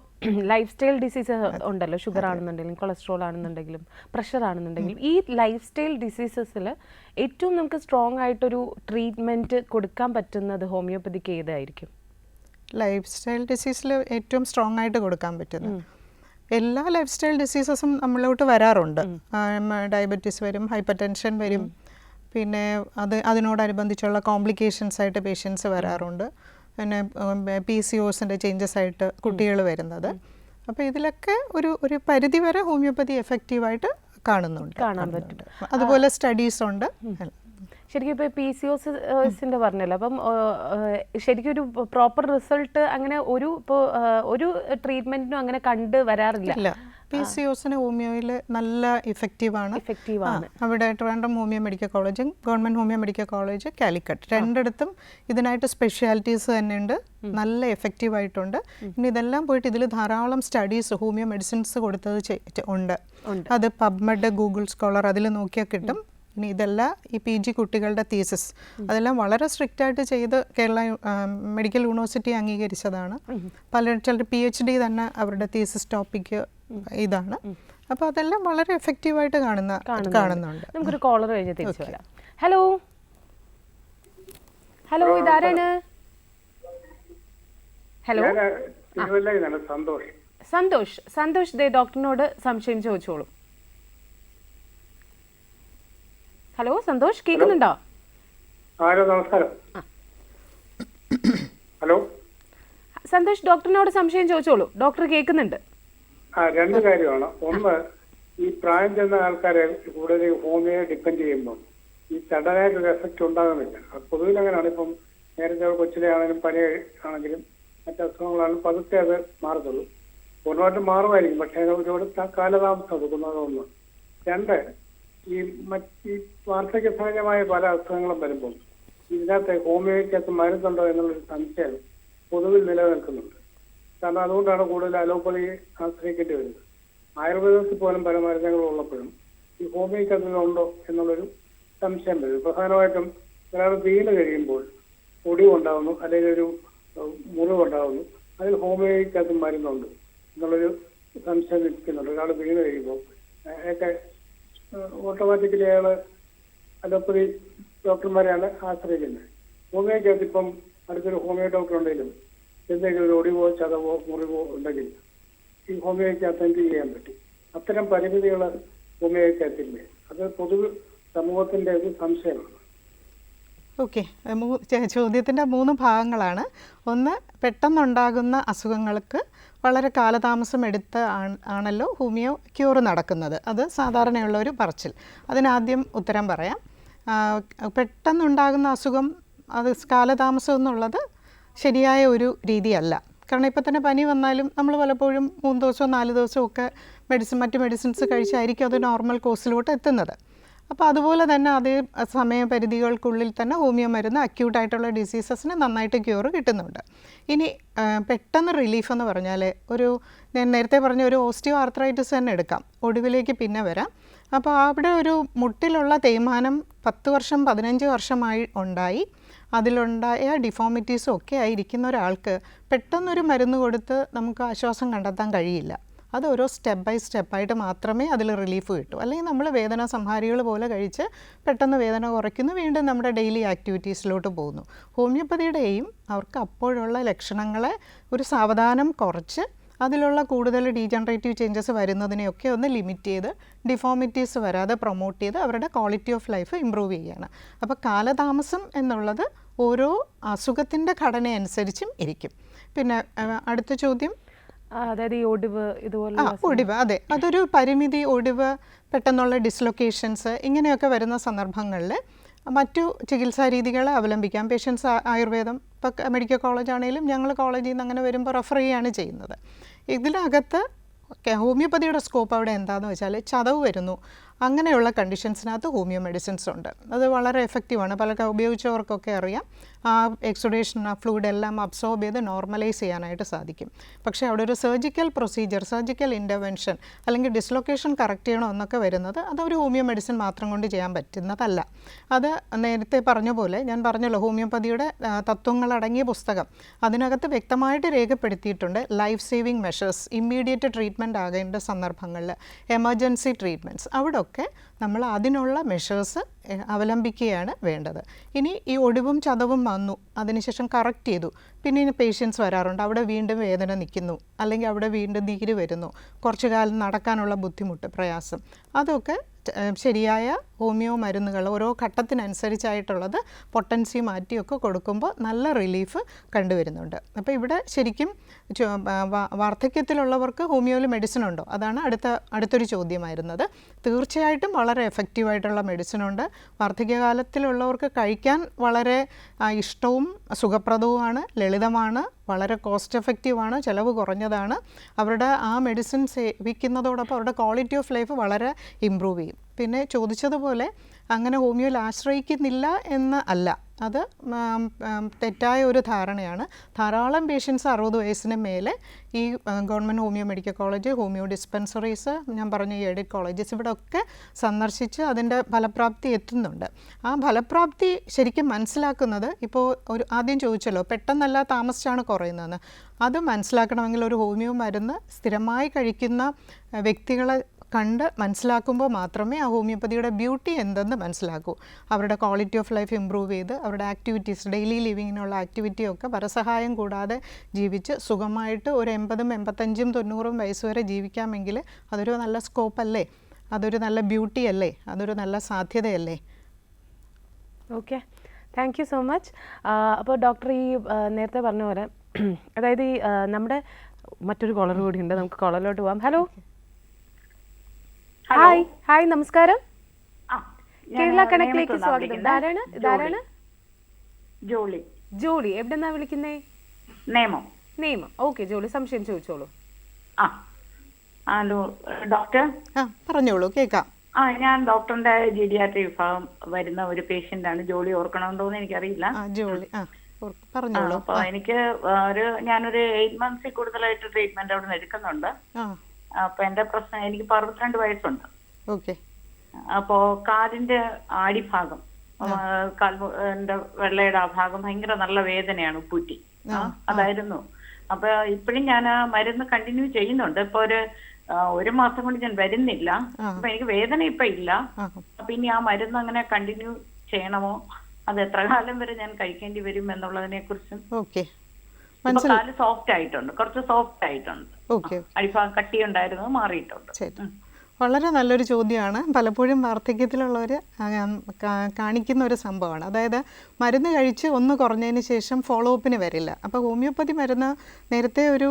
ലൈഫ് സ്റ്റൈൽ ഡിസീസ് ഉണ്ടല്ലോ, ഷുഗർ ആണെന്നുണ്ടെങ്കിലും കൊളസ്ട്രോൾ ആണെന്നുണ്ടെങ്കിലും പ്രഷർ ആണെന്നുണ്ടെങ്കിലും, ഈ ലൈഫ് സ്റ്റൈൽ ഡിസീസസിൽ ഏറ്റവും നമുക്ക് സ്ട്രോങ് ആയിട്ടൊരു ട്രീറ്റ്മെൻറ്റ് കൊടുക്കാൻ പറ്റുന്നത് ഹോമിയോപ്പതിക്ക് ഏതായിരിക്കും? ലൈഫ് സ്റ്റൈൽ ഡിസീസിൽ ഏറ്റവും സ്ട്രോങ് ആയിട്ട് കൊടുക്കാൻ പറ്റുന്നത് എല്ലാ ലൈഫ് സ്റ്റൈൽ ഡിസീസസും നമ്മളിലോട്ട് വരാറുണ്ട്. ഡയബറ്റീസ് വരും, ഹൈപ്പർ ടെൻഷൻ വരും, പിന്നെ അതിനോടനുബന്ധിച്ചുള്ള കോംപ്ലിക്കേഷൻസ് ആയിട്ട് പേഷ്യൻസ് വരാറുണ്ട്. പിന്നെ PCOSൻ്റെ ചേഞ്ചസ് ആയിട്ട് കുട്ടികൾ വരുന്നത്. അപ്പോൾ ഇതിലൊക്കെ ഒരു പരിധിവരെ ഹോമിയോപ്പതി എഫക്റ്റീവായിട്ട് കാണാൻ പറ്റും. അതുപോലെ സ്റ്റഡീസ് ഉണ്ട്. ശരിക്കും ഇപ്പോൾ PCOSൻ്റെ പറഞ്ഞല്ലോ, അപ്പം ശരിക്കും ഒരു പ്രോപ്പർ റിസൾട്ട് അങ്ങനെ ഒരു ട്രീറ്റ്മെൻറ്റിനും അങ്ങനെ കണ്ട് വരാറില്ല. PCOSന് ഹോമിയോയിൽ നല്ല ഇഫക്റ്റീവാണ്. അവിടെ ട്രിവാൻഡ്രം ഹോമിയോ മെഡിക്കൽ കോളേജും government homeo medical college Calicut രണ്ടിടത്തും ഇതിനായിട്ട് സ്പെഷ്യാലിറ്റീസ് തന്നെ ഉണ്ട്, നല്ല എഫക്റ്റീവായിട്ടുണ്ട്. ഇനി ഇതെല്ലാം പോയിട്ട് ഇതിൽ ധാരാളം സ്റ്റഡീസ് ഹോമിയോ മെഡിസിൻസ് കൊടുത്തത് ഉണ്ട്. അത് പബ്മെഡ്, ഗൂഗിൾ സ്കോളർ അതിൽ നോക്കിയാൽ കിട്ടും. ഇനി ഇതെല്ലാം ഈ PG കുട്ടികളുടെ തീസിസ് അതെല്ലാം വളരെ സ്ട്രിക്റ്റായിട്ട് ചെയ്ത് കേരള മെഡിക്കൽ യൂണിവേഴ്സിറ്റി അംഗീകരിച്ചതാണ്. ചിലർ PhD തന്നെ അവരുടെ തീസിസ് ടോപ്പിക്ക് ഇതാണ്. അപ്പോൾ അതെല്ലാം വളരെ എഫക്റ്റീവായിട്ട് കാണുന്നുണ്ട്. നമുക്കൊരു കോളർ കഴിഞ്ഞ് തിരിച്ചു വരാം. ഹലോ ഹലോ, ഇതാരാണ്? ഹലോ, തിരുവല്ലയിലാണ് സന്തോഷ്. സന്തോഷ് ദേ ഡോക്ടറിനോട് സംശയം ചോദിച്ചോളൂ. ഹലോ സന്തോഷ്, കേൾക്കുന്നുണ്ടോ? ഹലോ, നമസ്കാരം. ഹലോ സന്തോഷ്, ഡോക്ടറിനോട് സംശയം ചോദിച്ചോളൂ, ഡോക്ടർ കേൾക്കുന്നുണ്ട്. രണ്ട് കാര്യമാണ്. ഒന്ന്, ഈ പ്രായം ചെന്ന ആൾക്കാരെ കൂടുതൽ ഹോമിയോ ഡിപ്പെൻഡ് ചെയ്യുമ്പോൾ ഈ സഡനായിട്ടൊരു എഫക്റ്റ് ഉണ്ടാകുന്നില്ല. പൊതുവിൽ അങ്ങനെയാണ്. ഇപ്പം നേരത്തെ കൊച്ചിലെ ആണെങ്കിലും പനി ആണെങ്കിലും മറ്റു അസുഖങ്ങളാണെങ്കിലും പതുക്കെ അത് മാറത്തുള്ളൂ. പൂർണ്ണമായിട്ട് മാറുമായിരിക്കും, പക്ഷേ ഒരുപാട് കാലതാമസം എടുക്കുന്നത് ഒന്ന്. രണ്ട്, ഈ വാർദ്ധക്യ സഹജമായ പല അസുഖങ്ങളും വരുമ്പോൾ ഇതിനകത്ത് ഹോമിയോയ്ക്കകത്ത് മരുന്നുണ്ടോ എന്നുള്ളൊരു സംശയം പൊതുവിൽ നിലനിൽക്കുന്നുണ്ട്. കാരണം അതുകൊണ്ടാണ് കൂടുതൽ അലോപ്പതിയെ ആശ്രയിക്കേണ്ടി വരുന്നത്. ആയുർവേദത്തിൽ പോലും പല മരുന്നുകളും ഉള്ളപ്പോഴും ഈ ഹോമിയോയ്ക്കകത്ത് ഉണ്ടോ എന്നുള്ളൊരു സംശയം വരും. പ്രധാനമായിട്ടും ഒരാൾ വീണ് കഴിയുമ്പോൾ ഒടിവുണ്ടാകുന്നു, അല്ലെങ്കിൽ ഒരു മുറിവുണ്ടാകുന്നു, അതിൽ ഹോമിയോയ്ക്കകത്ത് മരുന്നുണ്ട് എന്നുള്ളൊരു സംശയം നിൽക്കുന്നുണ്ട്. ഒരാൾ വീണ് കഴിയുമ്പോൾ അയാൾക്ക് ഓട്ടോമാറ്റിക്കലി അയാൾ അലോപ്പതി ഡോക്ടർമാരെയാണ് ആശ്രയിക്കുന്നത്. ഹോമിയോയ്ക്കകത്ത് ഇപ്പം അടുത്തൊരു ഹോമിയോ ഡോക്ടർ ഉണ്ടെങ്കിലും എന്തെങ്കിലും ഒരു ഒടിവോ ചതവോ മുറിവോ ഉണ്ടെങ്കിൽ ഈ ഹോമിയോയ്ക്കകത്ത് എന്ത് ചെയ്യാൻ പറ്റും? അത്തരം പരിമിതികൾ ഹോമിയോയ്ക്കകത്തില്ലേ? അത് പൊതുവെ സമൂഹത്തിന്റെ ഒരു സംശയമാണ്. ഓക്കെ, ചോദ്യത്തിൻ്റെ 3 ഭാഗങ്ങളാണ്. ഒന്ന്, പെട്ടെന്നുണ്ടാകുന്ന അസുഖങ്ങൾക്ക് വളരെ കാലതാമസം എടുത്ത് ആണല്ലോ ഹോമിയോ ക്യൂർ നടക്കുന്നത്. അത് സാധാരണയുള്ള ഒരു പറച്ചിൽ. അതിനാദ്യം ഉത്തരം പറയാം. പെട്ടെന്നുണ്ടാകുന്ന അസുഖം അത് കാലതാമസം എന്നുള്ളത് ശരിയായ ഒരു രീതിയല്ല. കാരണം ഇപ്പോൾ തന്നെ പനി വന്നാലും നമ്മൾ പലപ്പോഴും 3 ദിവസമോ 4 ദിവസമോ ഒക്കെ മറ്റ് മെഡിസിൻസ് കഴിച്ചായിരിക്കും അത് നോർമൽ കോഴ്സിലോട്ട് എത്തുന്നത്. അപ്പോൾ അതുപോലെ തന്നെ അതേ സമയപരിധികൾക്കുള്ളിൽ തന്നെ ഹോമിയോ മരുന്ന് അക്യൂട്ടായിട്ടുള്ള ഡിസീസസിന് നന്നായിട്ട് ക്യൂർ കിട്ടുന്നുണ്ട്. ഇനി പെട്ടെന്ന് റിലീഫ് എന്ന് പറഞ്ഞാൽ ഞാൻ നേരത്തെ പറഞ്ഞ ഒരു ഓസ്റ്റിയോ ആർത്രൈറ്റിസ് തന്നെ എടുക്കാം, ഒടുവിലേക്ക് പിന്നെ വരാം. അപ്പോൾ അവിടെ ഒരു മുട്ടിലുള്ള തേയ്മാനം 10 വർഷം 15 വർഷമായി ഉണ്ടായി, അതിലുണ്ടായ ഡിഫോമിറ്റീസും ഒക്കെ ആയിരിക്കുന്ന ഒരാൾക്ക് പെട്ടെന്നൊരു മരുന്ന് കൊടുത്ത് നമുക്ക് ആശ്വാസം കണ്ടെത്താൻ കഴിയില്ല. അത് ഓരോ സ്റ്റെപ്പ് ബൈ സ്റ്റെപ്പായിട്ട് മാത്രമേ അതിൽ റിലീഫ് കിട്ടൂ. അല്ലെങ്കിൽ നമ്മൾ വേദന സംഹാരികൾ പോലെ കഴിച്ച് പെട്ടെന്ന് വേദന കുറയ്ക്കുന്നു, വീണ്ടും നമ്മുടെ ഡെയിലി ആക്ടിവിറ്റീസിലോട്ട് പോകുന്നു. ഹോമിയോപ്പതിയുടെയും അവർക്ക് അപ്പോഴുള്ള ലക്ഷണങ്ങളെ ഒരു സാവധാനം കുറച്ച് അതിലുള്ള കൂടുതൽ ഡീജനറേറ്റീവ് ചേഞ്ചസ് വരുന്നതിനെയൊക്കെ ഒന്ന് ലിമിറ്റ് ചെയ്ത് ഡിഫോമിറ്റീസ് വരാതെ പ്രൊമോട്ട് ചെയ്ത് അവരുടെ ക്വാളിറ്റി ഓഫ് ലൈഫ് ഇമ്പ്രൂവ് ചെയ്യുകയാണ്. അപ്പോൾ കാലതാമസം എന്നുള്ളത് ഓരോ അസുഖത്തിൻ്റെ ഘടന അനുസരിച്ചും ഇരിക്കും. പിന്നെ അടുത്ത ചോദ്യം, അതായത് ഈ ഒടിവ് ഇതുപോലെ ഒടിവ്, അതെ, അതൊരു പരിമിതി. ഒടിവ്, പെട്ടെന്നുള്ള ഡിസ്ലൊക്കേഷൻസ്, ഇങ്ങനെയൊക്കെ വരുന്ന സന്ദർഭങ്ങളിൽ മറ്റു ചികിത്സാ രീതികളെ അവലംബിക്കാം. പേഷ്യൻസ് ആയുർവേദം, ഇപ്പോൾ മെഡിക്കൽ കോളേജ് ആണെങ്കിലും ഞങ്ങൾ കോളേജിൽ നിന്ന് അങ്ങനെ വരുമ്പോൾ റെഫർ ചെയ്യുകയാണ് ചെയ്യുന്നത്. ഇതിനകത്ത് ഹോമിയോപ്പതിയുടെ സ്കോപ്പ് അവിടെ എന്താണെന്ന് വെച്ചാൽ ചതവ് വരുന്നു, അങ്ങനെയുള്ള കണ്ടീഷൻസിനകത്ത് ഹോമിയോ മെഡിസിൻസ് ഉണ്ട്. അത് വളരെ എഫക്റ്റീവാണ്. പല ഉപയോഗിച്ചവർക്കൊക്കെ അറിയാം. ആ എക്സുഡേഷൻ, ആ ഫ്ലൂയിഡ് എല്ലാം അബ്സോർബ് ചെയ്ത് നോർമലൈസ് ചെയ്യാനായിട്ട് സാധിക്കും. പക്ഷേ അവിടെ ഒരു സർജിക്കൽ പ്രൊസീജിയർ, സർജിക്കൽ ഇൻ്റർവെൻഷൻ അല്ലെങ്കിൽ ഡിസ്ലൊക്കേഷൻ കറക്റ്റ് ചെയ്യണോ എന്നൊക്കെ വരുന്നത് അതൊരു ഹോമിയോ മെഡിസിൻ മാത്രം കൊണ്ട് ചെയ്യാൻ പറ്റുന്നതല്ല. അത് നേരത്തെ പറഞ്ഞ പോലെ ഞാൻ പറഞ്ഞല്ലോ, ഹോമിയോപ്പതിയുടെ തത്വങ്ങളടങ്ങിയ പുസ്തകം അതിനകത്ത് വ്യക്തമായിട്ട് രേഖപ്പെടുത്തിയിട്ടുണ്ട്. Life saving measures, immediate treatment ആകേണ്ട സന്ദർഭങ്ങളിൽ, എമർജൻസി ട്രീറ്റ്മെൻറ്റ്സ്, അവിടെയൊക്കെ നമ്മൾ അതിനുള്ള മെഷേഴ്സ് അവലംബിക്കുകയാണ് വേണ്ടത്. ഇനി ഈ ഒടിവും ചതവും വന്നു, അതിനുശേഷം കറക്റ്റ് ചെയ്തു, പിന്നെ പേഷ്യൻസ് വരാറുണ്ട്, അവിടെ വീണ്ടും വേദന നിൽക്കുന്നു, അല്ലെങ്കിൽ അവിടെ വീണ്ടും നീര് വരുന്നു, കുറച്ചു കാലം നടക്കാനുള്ള ബുദ്ധിമുട്ട്, പ്രയാസം, അതൊക്കെ ശരിയായ ഹോമിയോ മരുന്നുകൾ ഓരോ ഘട്ടത്തിനനുസരിച്ചായിട്ടുള്ളത് പൊട്ടൻസി മാറ്റിയൊക്കെ കൊടുക്കുമ്പോൾ നല്ല റിലീഫ് കണ്ടുവരുന്നുണ്ട്. അപ്പോൾ ഇവിടെ ശരിക്കും വാർദ്ധക്യത്തിലുള്ളവർക്ക് ഹോമിയോയിൽ മെഡിസിൻ ഉണ്ടോ, അതാണ് അടുത്തൊരു ചോദ്യമായിരുന്നത്. തീർച്ചയായിട്ടും വളരെ എഫക്റ്റീവായിട്ടുള്ള മെഡിസിനുണ്ട്. വാർദ്ധക്യകാലത്തിലുള്ളവർക്ക് കഴിക്കാൻ വളരെ ഇഷ്ടവും സുഖപ്രദവുമാണ്, ലളിതമാണ്, വളരെ കോസ്റ്റ് എഫക്റ്റീവാണ്, ചിലവ് കുറഞ്ഞതാണ്. അവരുടെ ആ മെഡിസിൻ സേവിക്കുന്നതോടൊപ്പം അവരുടെ ക്വാളിറ്റി ഓഫ് ലൈഫ് വളരെ ഇമ്പ്രൂവ് ചെയ്യും. പിന്നെ ചോദിച്ചതുപോലെ അങ്ങനെ ഹോമിയോയിൽ ആശ്രയിക്കുന്നില്ല എന്ന് അല്ല, അത് തെറ്റായ ഒരു ധാരണയാണ്. ധാരാളം പേഷ്യൻസ് 60 വയസ്സിന് മേലെ ഈ government homeo medical college, homeo dispensaries, ഞാൻ പറഞ്ഞ ഈ എയ്ഡഡ് കോളേജസ്, ഇവിടെ ഒക്കെ സന്ദർശിച്ച് അതിൻ്റെ ഫലപ്രാപ്തി എത്തുന്നുണ്ട്. ആ ഫലപ്രാപ്തി ശരിക്കും മനസ്സിലാക്കുന്നത്, ഇപ്പോൾ ആദ്യം ചോദിച്ചല്ലോ പെട്ടെന്നല്ല താമസിച്ചാണ് കുറയുന്നതെന്ന്, അത് മനസ്സിലാക്കണമെങ്കിൽ ഒരു ഹോമിയോ മരുന്ന് സ്ഥിരമായി കഴിക്കുന്ന വ്യക്തികളെ കണ്ട് മനസ്സിലാക്കുമ്പോൾ മാത്രമേ ആ ഹോമിയോപ്പതിയുടെ ബ്യൂട്ടി എന്തെന്ന് മനസ്സിലാക്കൂ. അവരുടെ ക്വാളിറ്റി ഓഫ് ലൈഫ് ഇമ്പ്രൂവ് ചെയ്ത് അവരുടെ ആക്ടിവിറ്റീസ്, ഡെയിലി ലിവിങ്ങിനുള്ള ആക്ടിവിറ്റിയൊക്കെ പരസഹായം കൂടാതെ ജീവിച്ച് സുഖമായിട്ട് ഒരു 80, 85, 90 വയസ്സ് വരെ ജീവിക്കാമെങ്കിൽ അതൊരു നല്ല സ്കോപ്പല്ലേ, അതൊരു നല്ല ബ്യൂട്ടി അല്ലേ, അതൊരു നല്ല സാധ്യതയല്ലേ. Okay, thank you so much. അപ്പോൾ ഡോക്ടർ ഈ നേരത്തെ പറഞ്ഞ പോലെ അതായത് ഈ നമ്മുടെ മറ്റൊരു കോളർ കൂടി ഉണ്ട്, നമുക്ക് കോളറിലോട്ട് പോവാം. Hello, hi. ഹായ്, നമസ്കാരം. കേരള കണക്കിലേക്ക് സ്വാഗതം. ഇതാരാണ്? ജോളി. ജോളി, എവിടെന്നാ വിളിക്കുന്നേ? നേമം. ഓക്കെ ജോളി, സംശയം ചോദിച്ചോളൂ. Hello doctor. പറഞ്ഞോളൂ, കേൾക്കാം. ഞാൻ ഡോക്ടറിന്റെ ജീഡിയാട്രി വിഭാഗം വരുന്ന ഒരു പേഷ്യന്റ് ആണ്. ജോളി ഓർക്കണമെന്ന് എനിക്കറിയില്ല. ജോളി പറഞ്ഞോളൂ. അപ്പൊ എനിക്ക് ഞാനൊരു 8 months കൂടുതലായിട്ട് ട്രീറ്റ്മെന്റ് അവിടെ നിന്ന് എടുക്കുന്നുണ്ട്. അപ്പൊ എന്റെ പ്രശ്നം, എനിക്ക് 62 വയസ്സുണ്ട്. ഓക്കെ. അപ്പോ കാലിന്റെ ആടിഭാഗം, എന്റെ വെള്ളയുടെ ആ ഭാഗം ഭയങ്കര നല്ല വേദനയാണ്, ഉപ്പൂറ്റി അതായിരുന്നു. അപ്പൊ ഇപ്പഴും ഞാൻ ആ മരുന്ന് കണ്ടിന്യൂ ചെയ്യുന്നുണ്ട്. ഇപ്പൊ ഒരു മാസം കൊണ്ട് ഞാൻ വരുന്നില്ല. അപ്പൊ എനിക്ക് വേദന ഇപ്പൊ ഇല്ല. അപ്പൊ ഇനി ആ മരുന്ന് അങ്ങനെ കണ്ടിന്യൂ ചെയ്യണമോ, അത് എത്ര കാലം വരെ ഞാൻ കഴിക്കേണ്ടി വരും എന്നുള്ളതിനെ കുറിച്ചും. കാല് സോഫ്റ്റ് ആയിട്ടുണ്ട്, കുറച്ച് സോഫ്റ്റ് ആയിട്ടുണ്ട്. അടിഭാഗം കട്ടിയുണ്ടായിരുന്നത് മാറിയിട്ടുണ്ട്. വളരെ നല്ലൊരു ചോദ്യമാണ്. പലപ്പോഴും വാർദ്ധക്യത്തിലുള്ളവർ കാണിക്കുന്ന ഒരു സംഭവമാണ്. അതായത് മരുന്ന് കഴിച്ച് ഒന്ന് കുറഞ്ഞതിന് ശേഷം ഫോളോ അപ്പിന് വരില്ല. അപ്പോൾ ഹോമിയോപ്പതി മരുന്ന് നേരത്തെ ഒരു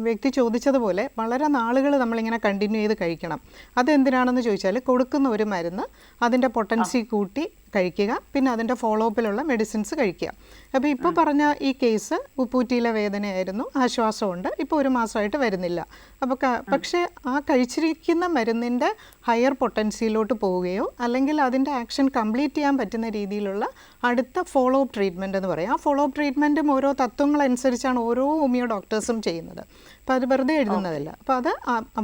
വ്യക്തി ചോദിച്ചതുപോലെ വളരെ നാളുകൾ നമ്മളിങ്ങനെ കണ്ടിന്യൂ ചെയ്ത് കഴിക്കണം. അതെന്തിനാണെന്ന് ചോദിച്ചാൽ, കൊടുക്കുന്ന ഒരു മരുന്ന് അതിൻ്റെ പൊട്ടൻസി കൂട്ടി കഴിക്കുക, പിന്നെ അതിൻ്റെ ഫോളോ അപ്പിലുള്ള മെഡിസിൻസ് കഴിക്കുക. അപ്പോൾ ഇപ്പോൾ പറഞ്ഞ ഈ കേസ് ഉപ്പൂറ്റിയിലെ വേദനയായിരുന്നു, ആശ്വാസമുണ്ട്, ഇപ്പോൾ 1 മാസമായിട്ട് വരുന്നില്ല. അപ്പോൾ പക്ഷേ ആ കഴിച്ചിരിക്കുന്ന മരുന്നിൻ്റെ ഹയർ പൊട്ടൻസിയിലോട്ട് പോവുകയോ അല്ലെങ്കിൽ അതിൻ്റെ ആക്ഷൻ കംപ്ലീറ്റ് ചെയ്യാൻ പറ്റുന്ന രീതിയിലുള്ള അടുത്ത ഫോളോ അപ്പ് ട്രീറ്റ്മെൻറ്റ് എന്ന് പറയും. ആ ഫോളോ അപ്പ് ട്രീറ്റ്മെൻറ്റും ഓരോ തത്വങ്ങളനുസരിച്ചാണ് ഓരോ ഹോമിയോ ഡോക്ടേഴ്സും ചെയ്യുന്നത്. അപ്പോൾ അത് വെറുതെ എഴുതുന്നതല്ല. അപ്പോൾ അത്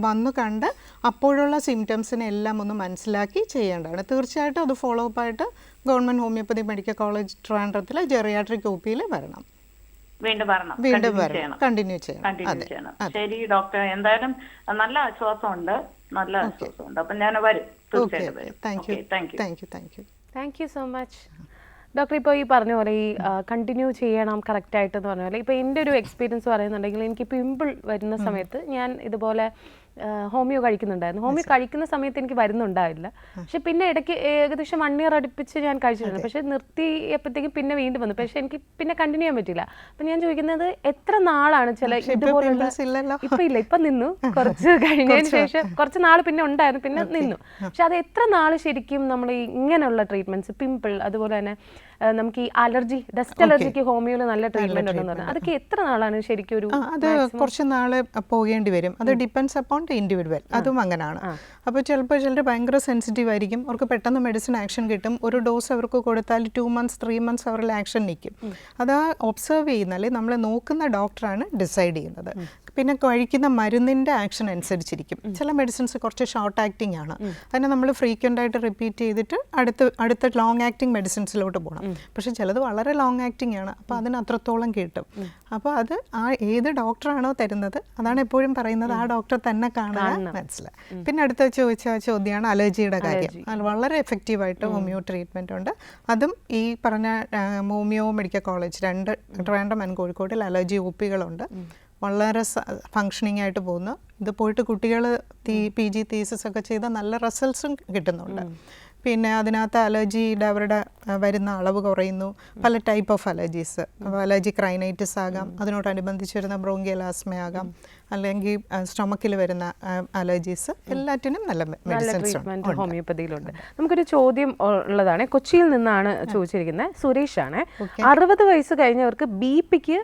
വന്നു കണ്ട് അപ്പോഴുള്ള സിംറ്റംസിനെ എല്ലാം ഒന്ന് മനസ്സിലാക്കി ചെയ്യേണ്ടതാണ്. തീർച്ചയായിട്ടും അത് ഫോളോ അപ്പായിട്ട് ഗവൺമെൻറ് ഹോമിയോപ്പതി മെഡിക്കൽ കോളേജ് ട്രിവാൻഡ്രത്തിലെ ജെറിയാട്രിക് ഒപിയിൽ വരണം. വീണ്ടും വരണം, കണ്ടിന്യൂ ചെയ്യണം. ശരി ഡോക്ടർ, എന്തായാലും നല്ല ആശ്വാസമുണ്ട്. അപ്പൊ ഞാൻ വരും, തീർച്ചയായിട്ടും വരും. Thank you so much. Doctor, ഇപ്പോൾ ഈ പറഞ്ഞ പോലെ ഈ കണ്ടിന്യൂ ചെയ്യണം കറക്റ്റായിട്ട് എന്ന് പറഞ്ഞ പോലെ, ഇപ്പോൾ എൻ്റെ ഒരു എക്സ്പീരിയൻസ് പറയുന്നുണ്ടെങ്കിൽ, എനിക്ക് പിമ്പിൾ വരുന്ന സമയത്ത് ഞാൻ ഇതുപോലെ ഹോമിയോ കഴിക്കുന്നുണ്ടായിരുന്നു. ഹോമിയോ കഴിക്കുന്ന സമയത്ത് എനിക്ക് വരുന്നുണ്ടാവില്ല. പക്ഷെ പിന്നെ ഇടയ്ക്ക് ഏകദേശം 1 year അടുപ്പിച്ച് ഞാൻ കഴിച്ചിട്ടുണ്ട്. പക്ഷെ നിർത്തിയപ്പോഴത്തേക്കും പിന്നെ വീണ്ടും വന്നു. പക്ഷെ എനിക്ക് പിന്നെ കണ്ടിന്യൂ ചെയ്യാൻ പറ്റില്ല. അപ്പം ഞാൻ ചോദിക്കുന്നത്, എത്ര നാളാണ് ചില ഇതുപോലുള്ള, ഇപ്പം ഇല്ല, ഇപ്പം നിന്നു, കുറച്ച് കഴിഞ്ഞതിന് ശേഷം കുറച്ച് നാൾ പിന്നെ ഉണ്ടായിരുന്നു, പിന്നെ നിന്നു. പക്ഷെ അത് എത്ര നാൾ ശരിക്കും നമ്മൾ ഈ ഇങ്ങനെയുള്ള ട്രീറ്റ്മെന്റ്സ്, പിമ്പിൾ, അതുപോലെ തന്നെ നമുക്ക് ഈ അലർജി, ഡസ്റ്റ് അലർജിക്ക് ഹോമിയോയിൽ നല്ല ട്രീറ്റ്മെന്റ് ഉണ്ടെന്ന് പറഞ്ഞാൽ, അതൊക്കെ എത്ര നാളാണ് ശരിക്കും ഒരു? അത് കുറച്ച് നാൾ പോകേണ്ടി വരും. അത് ഡിപ്പെൻഡ്സ് അപ്പോൺ ദ ഇൻഡിവിജ്വൽ. അതും അങ്ങനെയാണ്. അപ്പോൾ ചിലപ്പോൾ ചിലർ ഭയങ്കര സെൻസിറ്റീവ് ആയിരിക്കും, അവർക്ക് പെട്ടെന്ന് മെഡിസിൻ ആക്ഷൻ കിട്ടും. ഒരു ഡോസ് അവർക്ക് കൊടുത്താൽ 2 months 3 months അവരുടെ ആക്ഷൻ നിൽക്കും. അത് ഒബ്സർവ് ചെയ്യുന്നാൽ നമ്മൾ നോക്കുന്ന ഡോക്ടറാണ് ഡിസൈഡ് ചെയ്യുന്നത്. പിന്നെ കഴിക്കുന്ന മരുന്നിൻ്റെ ആക്ഷൻ അനുസരിച്ചിരിക്കും. ചില മെഡിസിൻസ് കുറച്ച് ഷോർട്ട് ആക്ടിങ് ആണ്, അതിനെ നമ്മൾ ഫ്രീക്വൻ്റ് ആയിട്ട് റിപ്പീറ്റ് ചെയ്തിട്ട് അടുത്ത ലോങ് ആക്ടിങ് മെഡിസിൻസിലോട്ട് പോകണം. പക്ഷേ ചിലത് വളരെ ലോങ് ആക്ടിങ് ആണ്, അപ്പോൾ അതിന് അത്രത്തോളം കിട്ടും. അപ്പോൾ അത് ഏത് ഡോക്ടറാണോ തരുന്നത്, അതാണ് എപ്പോഴും പറയുന്നത്, ആ ഡോക്ടറെ തന്നെ കാണാൻ മനസ്സിലായി. പിന്നെ അടുത്ത ചോദിച്ച ചോദ്യമാണ് അലർജിയുടെ കാര്യം. അത് വളരെ എഫക്റ്റീവായിട്ട് ഹോമിയോ ട്രീറ്റ്മെൻറ്റ് ഉണ്ട്. അതും ഈ പറഞ്ഞ homeo medical college 2 Trivandrum and കോഴിക്കോട്ടിൽ അലർജി ഒപികളുണ്ട്. വളരെ ഫങ്ഷനിങ് ആയിട്ട് പോകുന്നു. ഇത് പോയിട്ട് കുട്ടികൾ PG തീസിസ് ഒക്കെ ചെയ്ത നല്ല റിസൾട്ട്സും കിട്ടുന്നുണ്ട്. പിന്നെ അതിനകത്ത് അലർജിയുടെ അവരുടെ വരുന്ന അളവ് കുറയുന്നു. പല type of allergies, allergic rhinitis ആകാം, അതിനോടനുബന്ധിച്ച് വരുന്ന ബ്രോങ്കിയൽ ആസ്മയാകാം, അല്ലെങ്കിൽ സ്റ്റൊമക്കിൽ വരുന്ന അലർജീസ്, എല്ലാറ്റിനും നല്ല ട്രീറ്റ്മെന്റ് ഹോമിയോപ്പതിയിലുണ്ട്. നമുക്കൊരു ചോദ്യം ഉള്ളതാണ്, കൊച്ചിയിൽ നിന്നാണ് ചോദിച്ചിരിക്കുന്നത്, സുരേഷാണ്. 60 വയസ്സ് കഴിഞ്ഞവർക്ക് BP-ക്ക്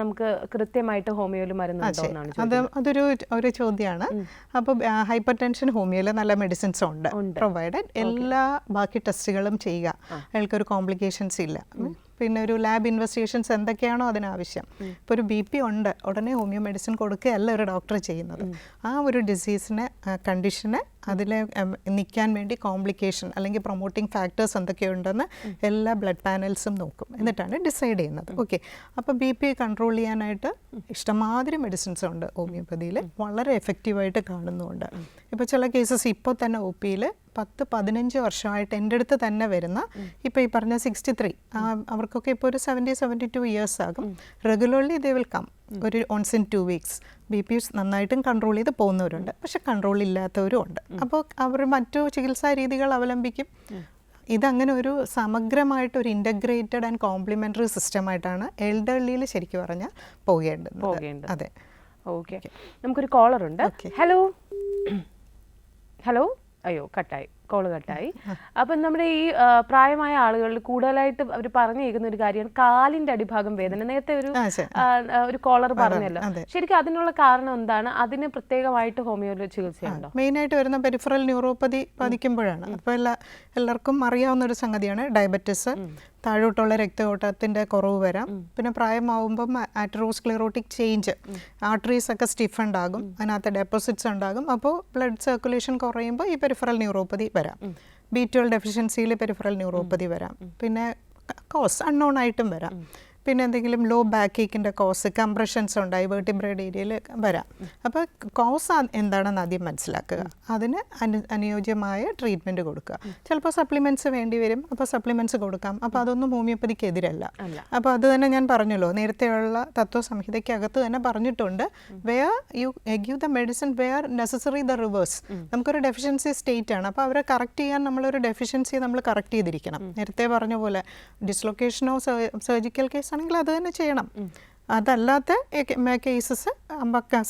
നമുക്ക് കൃത്യമായിട്ട് ഹോമിയോയിൽ മരുന്നുണ്ടോ എന്നാണ്. അതൊരു ചോദ്യമാണ്. അപ്പോൾ ഹൈപ്പർ ടെൻഷൻ ഹോമിയോയിൽ നല്ല മെഡിസിൻസ് ഉണ്ട്, പ്രൊവൈഡഡ്. എല്ലാ ബാക്കി ടെസ്റ്റുകളും ചെയ്യുക, അയാൾക്കൊരു കോംപ്ലിക്കേഷൻസ് ഇല്ല. പിന്നെ ഒരു ലാബ് ഇൻവെസ്റ്റിഗേഷൻസ് എന്തൊക്കെയാണോ അതിനാവശ്യം. ഇപ്പോൾ ഒരു BP ഉണ്ട്, ഉടനെ ഹോമിയോ മെഡിസിൻ കൊടുക്കുകയല്ല ഒരു ഡോക്ടർ ചെയ്യുന്നത്. ആ ഒരു ഡിസീസിനെ, കണ്ടീഷനെ അതിൽ നിൽക്കാൻ വേണ്ടി കോംപ്ലിക്കേഷൻ അല്ലെങ്കിൽ പ്രൊമോട്ടിംഗ് ഫാക്ടേഴ്സ് എന്തൊക്കെയുണ്ടെന്ന് എല്ലാ ബ്ലഡ് പാനൽസും നോക്കും, എന്നിട്ടാണ് ഡിസൈഡ് ചെയ്യുന്നത്. ഓക്കെ, അപ്പോൾ BP കൺട്രോൾ ചെയ്യാനായിട്ട് ഇഷ്ടംമാതിരി മെഡിസിൻസ് ഉണ്ട് ഹോമിയോപ്പതിയിൽ, വളരെ എഫക്റ്റീവായിട്ട് കാണുന്നുമുണ്ട്. ഇപ്പോൾ ചില കേസസ് ഇപ്പോൾ തന്നെ OP-യിൽ 10-15 വർഷമായിട്ട് എൻ്റെ അടുത്ത് തന്നെ വരുന്ന, ഇപ്പോൾ ഈ പറഞ്ഞ 63, അവർക്കൊക്കെ ഇപ്പോൾ ഒരു 70-72 ഇയേഴ്സ് ആകും. റെഗുലർലി ദേ വിൽ കം, ഒരു once in 2 weeks. BP നന്നായിട്ടും കൺട്രോൾ ചെയ്ത് പോകുന്നവരുണ്ട്, പക്ഷെ കൺട്രോൾ ഇല്ലാത്തവരും ഉണ്ട്. അപ്പോൾ അവർ മറ്റു ചികിത്സാ രീതികൾ അവലംബിക്കും. ഇതങ്ങനെ ഒരു സമഗ്രമായിട്ട് ഒരു ഇൻ്റഗ്രേറ്റഡ് ആൻഡ് കോംപ്ലിമെൻ്ററി സിസ്റ്റമായിട്ടാണ് എൽഡർലിയിൽ ശരിക്കും പറഞ്ഞാൽ പോകേണ്ടത്. അതെ, ഓക്കെ. നമുക്കൊരു കോളർ ഉണ്ട്. ഹലോ ഹലോ, അയ്യോ കട്ടായി, കോള് കട്ടായി. അപ്പം നമ്മുടെ ഈ പ്രായമായ ആളുകളിൽ കൂടുതലായിട്ട് അവർ പറഞ്ഞു കേൾക്കുന്ന ഒരു കാര്യമാണ് കാലിന്റെ അടിഭാഗം വേദന. നേരത്തെ ഒരു കോളർ പറഞ്ഞല്ലോ, ശരിക്കും അതിനുള്ള കാരണം എന്താണ്? അതിന് പ്രത്യേകമായിട്ട് ഹോമിയോ ചികിത്സയുണ്ടോ? മെയിനായിട്ട് വരുന്ന പെരിഫറൽ ന്യൂറോപ്പതി ബാധിക്കുമ്പോഴാണ്. അപ്പോൾ എല്ലാവർക്കും അറിയാവുന്ന ഒരു സംഗതിയാണ് ഡയബറ്റിസ്, താഴോട്ടുള്ള രക്തയോട്ടത്തിൻ്റെ കുറവ് വരാം. പിന്നെ പ്രായമാവുമ്പം ആറ്ററോസ്ക്ലെറോട്ടിക് ചേഞ്ച്, ആർട്ടറീസ് ഒക്കെ സ്റ്റിഫൻഡ് ആകും, അതിനകത്ത് ഡെപ്പോസിറ്റ്സ് ഉണ്ടാകും. അപ്പോൾ ബ്ലഡ് സർക്കുലേഷൻ കുറയുമ്പോൾ ഈ പെരിഫറൽ ന്യൂറോപ്പതി വരാം. B12 ഡെഫിഷ്യൻസിയിൽ പെരിഫറൽ ന്യൂറോപ്പതി വരാം. പിന്നെ കോസ് അൺനോൺ ആയിട്ടും വരാം. പിന്നെ എന്തെങ്കിലും ലോ ബാക്ക് ഏക്കിൻ്റെ കോസ്, കംപ്രഷൻസ് ഉണ്ടായി വെർട്ടിബ്രേഡ് ഏരിയയിൽ വരാം. അപ്പോൾ കോസ് എന്താണെന്ന് ആദ്യം മനസ്സിലാക്കുക, അതിന് അനുയോജ്യമായ ട്രീറ്റ്മെൻറ്റ് കൊടുക്കുക. ചിലപ്പോൾ സപ്ലിമെൻറ്റ്സ് വേണ്ടി വരും, അപ്പോൾ സപ്ലിമെൻറ്റ്സ് കൊടുക്കാം. അപ്പോൾ അതൊന്നും ഹോമിയോപ്പതിക്ക് എതിരല്ല. അപ്പോൾ അത് തന്നെ ഞാൻ പറഞ്ഞല്ലോ, നേരത്തെയുള്ള തത്വസംഹിതയ്ക്കകത്ത് തന്നെ പറഞ്ഞിട്ടുണ്ട്, where you give the medicine where necessary the reverse. നമുക്കൊരു ഡെഫിഷ്യൻസി സ്റ്റേറ്റ് ആണ്, അപ്പോൾ അവരെ കറക്റ്റ് ചെയ്യാൻ നമ്മളൊരു ഡെഫിഷ്യൻസി നമ്മൾ കറക്റ്റ് ചെയ്തിരിക്കണം. നേരത്തെ പറഞ്ഞ പോലെ ഡിസ്ലൊക്കേഷനോ സർജിക്കൽ കേസ് ആണെങ്കിൽ അത് തന്നെ ചെയ്യണം. അതല്ലാത്ത കേസസ്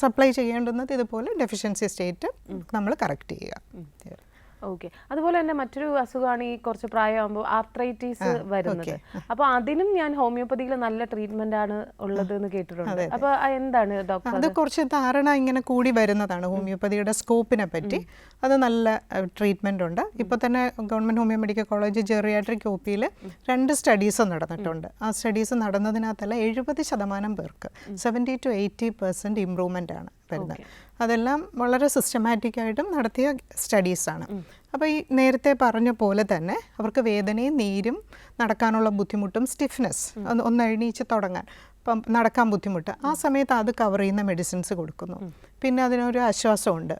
സപ്ലൈ ചെയ്യേണ്ടുന്നത് ഇതുപോലെ ഡെഫിഷ്യൻസി സ്റ്റേറ്റ് നമ്മൾ കറക്റ്റ് ചെയ്യുക. ഓക്കെ. അതുപോലെ തന്നെ മറ്റൊരു അസുഖമാണ് ഈ കുറച്ച് പ്രായമാകുമ്പോൾ ആർത്രൈറ്റീസ് വരുന്നത്. അപ്പോൾ അതിനും ഞാൻ ഹോമിയോപ്പതിയിൽ നല്ല ട്രീറ്റ്മെന്റ് ആണ് ഉള്ളത് എന്ന് കേട്ടിട്ടുണ്ട്. അപ്പോൾ എന്താണ് ഡോക്ടർ? അത് കുറച്ച് ധാരണ ഇങ്ങനെ കൂടി വരുന്നതാണ് ഹോമിയോപ്പതിയുടെ സ്കോപ്പിനെ പറ്റി. അത് നല്ല ട്രീറ്റ്മെന്റ് ഉണ്ട്. ഇപ്പോൾ തന്നെ government homeo medical college geriatric OP-യിൽ 2 സ്റ്റഡീസ് നടന്നിട്ടുണ്ട്. ആ സ്റ്റഡീസ് നടന്നതിനകത്തല്ല 70% പേർക്ക് 70 to 80% ഇമ്പ്രൂവ്മെൻ്റ് ആണ് വരുന്നത്. അതെല്ലാം വളരെ സിസ്റ്റമാറ്റിക് ആയിട്ടും നടത്തിയ സ്റ്റഡീസാണ്. അപ്പോൾ ഈ നേരത്തെ പറഞ്ഞ പോലെ തന്നെ അവർക്ക് വേദനയും നീരും നടക്കാനുള്ള ബുദ്ധിമുട്ടും സ്റ്റിഫ്നെസ് ഒന്ന് എഴുന്നേച്ച് തുടങ്ങാൻ ഇപ്പം നടക്കാൻ ബുദ്ധിമുട്ട്, ആ സമയത്ത് അത് കവർ ചെയ്യുന്ന മെഡിസിൻസ് കൊടുക്കുന്നു. പിന്നെ അതിനൊരു ആശ്വാസമുണ്ട്,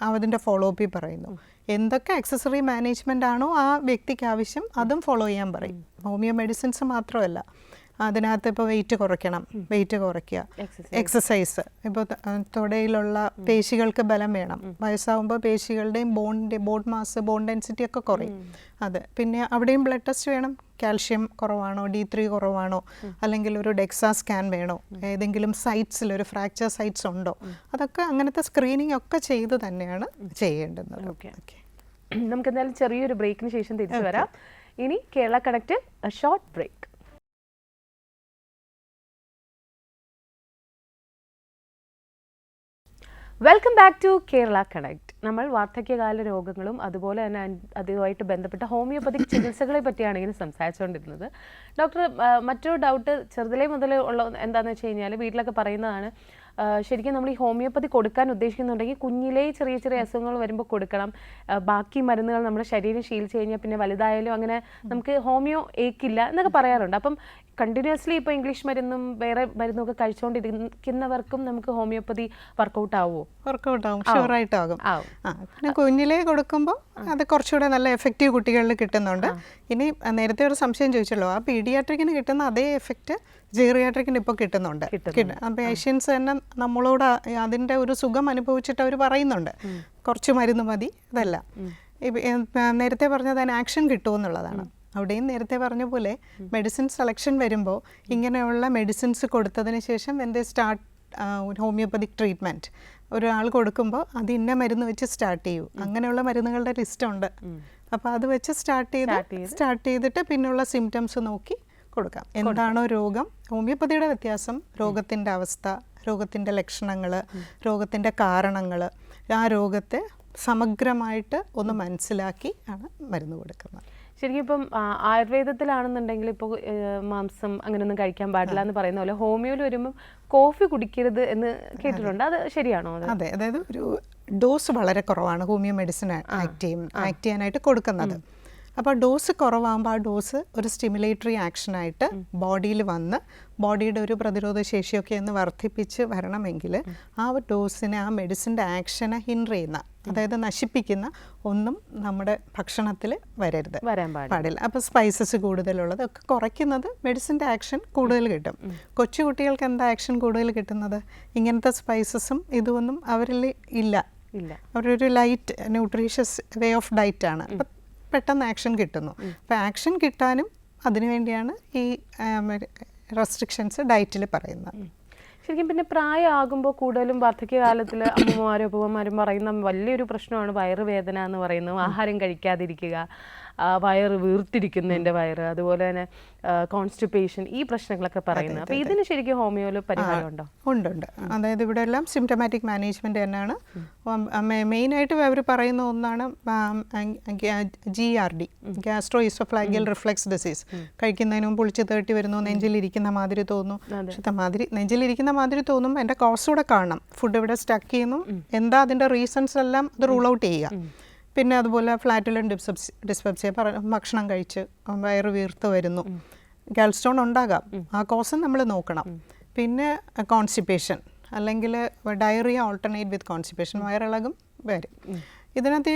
അതിൻ്റെ ഫോളോ അപ്പ് പറയുന്നു. എന്തൊക്കെ അക്സസറി മാനേജ്മെൻ്റ് ആണോ ആ വ്യക്തിക്ക് ആവശ്യം അതും ഫോളോ ചെയ്യാൻ പറയും. ഹോമിയോ മെഡിസിൻസ് മാത്രമല്ല, അതിനകത്ത് ഇപ്പോൾ വെയിറ്റ് കുറയ്ക്കുക, എക്സസൈസ്. ഇപ്പോൾ തുടയിലുള്ള പേശികൾക്ക് ബലം വേണം, വയസ്സാവുമ്പോൾ പേശികളുടെയും ബോൺ മാസ്, ബോൺ ഡെൻസിറ്റി ഒക്കെ കുറയും. അത് പിന്നെ അവിടെയും ബ്ലഡ് ടെസ്റ്റ് വേണം. കാൽഷ്യം കുറവാണോ, D3 കുറവാണോ, അല്ലെങ്കിൽ ഒരു ഡെക്സാ സ്കാൻ വേണോ, ഏതെങ്കിലും സൈറ്റ്സിൽ ഒരു ഫ്രാക്ചർ സൈറ്റ്സ് ഉണ്ടോ, അതൊക്കെ അങ്ങനത്തെ സ്ക്രീനിങ് ഒക്കെ ചെയ്ത് തന്നെയാണ് ചെയ്യേണ്ടത്. നമുക്ക് എന്തായാലും ചെറിയൊരു ബ്രേക്കിന് ശേഷം തിരിച്ചു വരാം. ഇനി Kerala connect short break. Welcome back to Kerala connect. നമ്മൾ വാർദ്ധക്യകാല രോഗങ്ങളും അതുപോലെ തന്നെ അതുമായിട്ട് ബന്ധപ്പെട്ട ഹോമിയോപ്പതിക് ചികിത്സകളെ പറ്റിയാണ് ഇങ്ങനെ സംസാരിച്ചുകൊണ്ടിരുന്നത്. ഡോക്ടർ, മറ്റൊരു ഡൗട്ട് ചെറുതിലേ മുതൽ ഉള്ള എന്താണെന്ന് വെച്ച് കഴിഞ്ഞാൽ വീട്ടിലൊക്കെ പറയുന്നതാണ്, ശരിക്കും നമ്മൾ ഈ ഹോമിയോപ്പതി കൊടുക്കാൻ ഉദ്ദേശിക്കുന്നുണ്ടെങ്കിൽ കുഞ്ഞിലേ ചെറിയ ചെറിയ അസുഖങ്ങൾ വരുമ്പോൾ കൊടുക്കണം. ബാക്കി മരുന്നുകൾ നമ്മുടെ ശരീരം ശീലിച്ചു കഴിഞ്ഞാൽ പിന്നെ വലുതായാലും അങ്ങനെ നമുക്ക് ഹോമിയോ ഏക്കില്ല എന്നൊക്കെ പറയാറുണ്ട്. അപ്പം കണ്ടിന്യൂസ്ലി ഇപ്പോൾ ഇംഗ്ലീഷ് മരുന്നും വേറെ മരുന്നൊക്കെ കഴിച്ചുകൊണ്ടിരിക്കുന്നവർക്കും നമുക്ക് ഹോമിയോപ്പതി വർക്കൗട്ട് ആവുമോ? വർക്കൗട്ട് ആവും, ഷുവറായിട്ടാകും. പിന്നെ കുഞ്ഞിലേ കൊടുക്കുമ്പോൾ അത് കുറച്ചുകൂടെ നല്ല എഫക്റ്റീവ് കുട്ടികളിൽ കിട്ടുന്നുണ്ട്. ഇനി നേരത്തെ ഒരു സംശയം ചോദിച്ചല്ലോ, ആ പീഡിയാട്രിക്കിന് കിട്ടുന്ന അതേ എഫക്റ്റ് ജെറിയാട്രിക്കിന് ഇപ്പോൾ കിട്ടുന്നുണ്ട്. പേഷ്യൻസ് തന്നെ നമ്മളോട് അതിൻ്റെ ഒരു സുഖം അനുഭവിച്ചിട്ട് അവർ പറയുന്നുണ്ട്, കുറച്ച് മരുന്ന് മതി. അതല്ല, നേരത്തെ പറഞ്ഞത് അതിന് ആക്ഷൻ കിട്ടുമെന്നുള്ളതാണ്. അവിടെയും നേരത്തെ പറഞ്ഞ പോലെ മെഡിസിൻ സെലക്ഷൻ വരുമ്പോൾ ഇങ്ങനെയുള്ള മെഡിസിൻസ് കൊടുത്തതിന് ശേഷം when they start homoeopathic treatment ഒരാൾ കൊടുക്കുമ്പോൾ അത് ഇന്ന മരുന്ന് വെച്ച് സ്റ്റാർട്ട് ചെയ്യൂ. അങ്ങനെയുള്ള മരുന്നുകളുടെ ലിസ്റ്റ് ഉണ്ട്. അപ്പോൾ അത് വെച്ച് സ്റ്റാർട്ട് ചെയ്തിട്ട് പിന്നെയുള്ള സിംറ്റംസ് നോക്കി കൊടുക്കാം. എന്താണോ രോഗം, ഹോമിയോപ്പതിയുടെ വ്യത്യാസം രോഗത്തിൻ്റെ അവസ്ഥ, രോഗത്തിൻ്റെ ലക്ഷണങ്ങൾ, രോഗത്തിൻ്റെ കാരണങ്ങൾ, ആ രോഗത്തെ സമഗ്രമായിട്ട് ഒന്ന് മനസ്സിലാക്കി ആണ് മരുന്ന് കൊടുക്കുന്നത്. ശരിക്കും ഇപ്പം ആയുർവേദത്തിലാണെന്നുണ്ടെങ്കിൽ ഇപ്പോൾ മാംസം അങ്ങനെയൊന്നും കഴിക്കാൻ പാടില്ല എന്ന് പറയുന്ന പോലെ ഹോമിയോയിൽ വരുമ്പോൾ കോഫി കുടിക്കരുത് എന്ന് കേട്ടിട്ടുണ്ട്. അത് ശരിയാണോ? അതെ, അതായത് ഒരു ഡോസ് വളരെ കുറവാണ് ഹോമിയോ മെഡിസിൻ ആക്ട് ചെയ്യാനായിട്ട് കൊടുക്കുന്നത്. അപ്പോൾ ഡോസ് കുറവാകുമ്പോൾ ആ ഡോസ് ഒരു സ്റ്റിമുലേറ്ററി ആക്ഷനായിട്ട് ബോഡിയിൽ വന്ന് ബോഡിയുടെ ഒരു പ്രതിരോധ ശേഷിയൊക്കെ ഒന്ന് വർദ്ധിപ്പിച്ച് വരണമെങ്കിൽ ആ ഡോസിനെ, ആ മെഡിസിൻ്റെ ആക്ഷനെ ഹിൻഡർ ചെയ്യുന്ന, അതായത് നശിപ്പിക്കുന്ന ഒന്നും നമ്മുടെ ഭക്ഷണത്തിൽ വരാൻ പാടില്ല. അപ്പോൾ സ്പൈസസ് കൂടുതലുള്ളത് ഒക്കെ കുറയ്ക്കുന്നത് മെഡിസിൻ്റെ ആക്ഷൻ കൂടുതൽ കിട്ടും. കൊച്ചു കുട്ടികൾക്ക് എന്താ ആക്ഷൻ കൂടുതൽ കിട്ടുന്നത്? ഇങ്ങനത്തെ സ്പൈസസും ഇതൊന്നും അവരിൽ ഇല്ല. അവരൊരു ലൈറ്റ് ന്യൂട്രീഷ്യസ് വേ ഓഫ് ഡയറ്റാണ്. അപ്പം പെട്ടെന്ന് ആക്ഷൻ കിട്ടുന്നു. അപ്പോൾ ആക്ഷൻ കിട്ടാനും അതിനുവേണ്ടിയാണ് ഈ റെസ്ട്രിക്ഷൻസ് ഡയറ്റിൽ പറയുന്നത്. ശരിക്കും പിന്നെ പ്രായമാകുമ്പോൾ കൂടുതലും വാർദ്ധക്യകാലത്തിൽ അമ്മമാരും അപ്പൂപ്പന്മാരും പറയുന്ന വലിയൊരു പ്രശ്നമാണ് വയറുവേദന എന്ന് പറയുന്നത്. ആഹാരം കഴിക്കാതിരിക്കുക, വയറ് വീർത്തിരിക്കുന്നതിൻ്റെ വയറ്, അതുപോലെ തന്നെ കോൺസ്റ്റിപ്പേഷൻ, ഈ പ്രശ്നങ്ങളൊക്കെ പറയുന്നത്. അപ്പോൾ ഇതിന് ശരിക്കും ഹോമിയോയിൽ പരിഹാരം ഉണ്ടോ? ഉണ്ട്. അതായത് ഇവിടെ എല്ലാം സിംറ്റമാറ്റിക് മാനേജ്മെൻറ്റ് തന്നെയാണ് മെയിനായിട്ട് അവർ പറയുന്ന ഒന്നാണ്. GERD, gastro oesophageal reflux disease. കഴിക്കുന്നതിന് മുമ്പ് പൊളിച്ച് തേട്ടി വരുന്നു, നെഞ്ചിലിരിക്കുന്ന മാതിരി തോന്നുന്നു. പക്ഷേ നെഞ്ചിലിരിക്കുന്ന മാതിരി തോന്നും, എൻ്റെ കോസ് കൂടെ കാണണം. ഫുഡ് ഇവിടെ സ്റ്റക്ക് ചെയ്യുന്നു, എന്താ അതിൻ്റെ റീസൺസ് എല്ലാം അത് റൂൾ ഔട്ട് ചെയ്യുക. പിന്നെ അതുപോലെ ഫ്ലാറ്റുലൻ ഡിസ്പെപ്സിയ, ഭക്ഷണം കഴിച്ച് വയറ് വീർത്ത് വരുന്നു, ഗാൽസ്റ്റോൺ ഉണ്ടാകാം, ആ കോസ് നമ്മൾ നോക്കണം. പിന്നെ കോൺസ്റ്റിപ്പേഷൻ അല്ലെങ്കിൽ ഡയറിയ ഓൾട്ടർനേറ്റ് വിത്ത് കോൺസ്റ്റിപ്പേഷൻ, വയറിളകും വരും. ഇതിനകത്ത്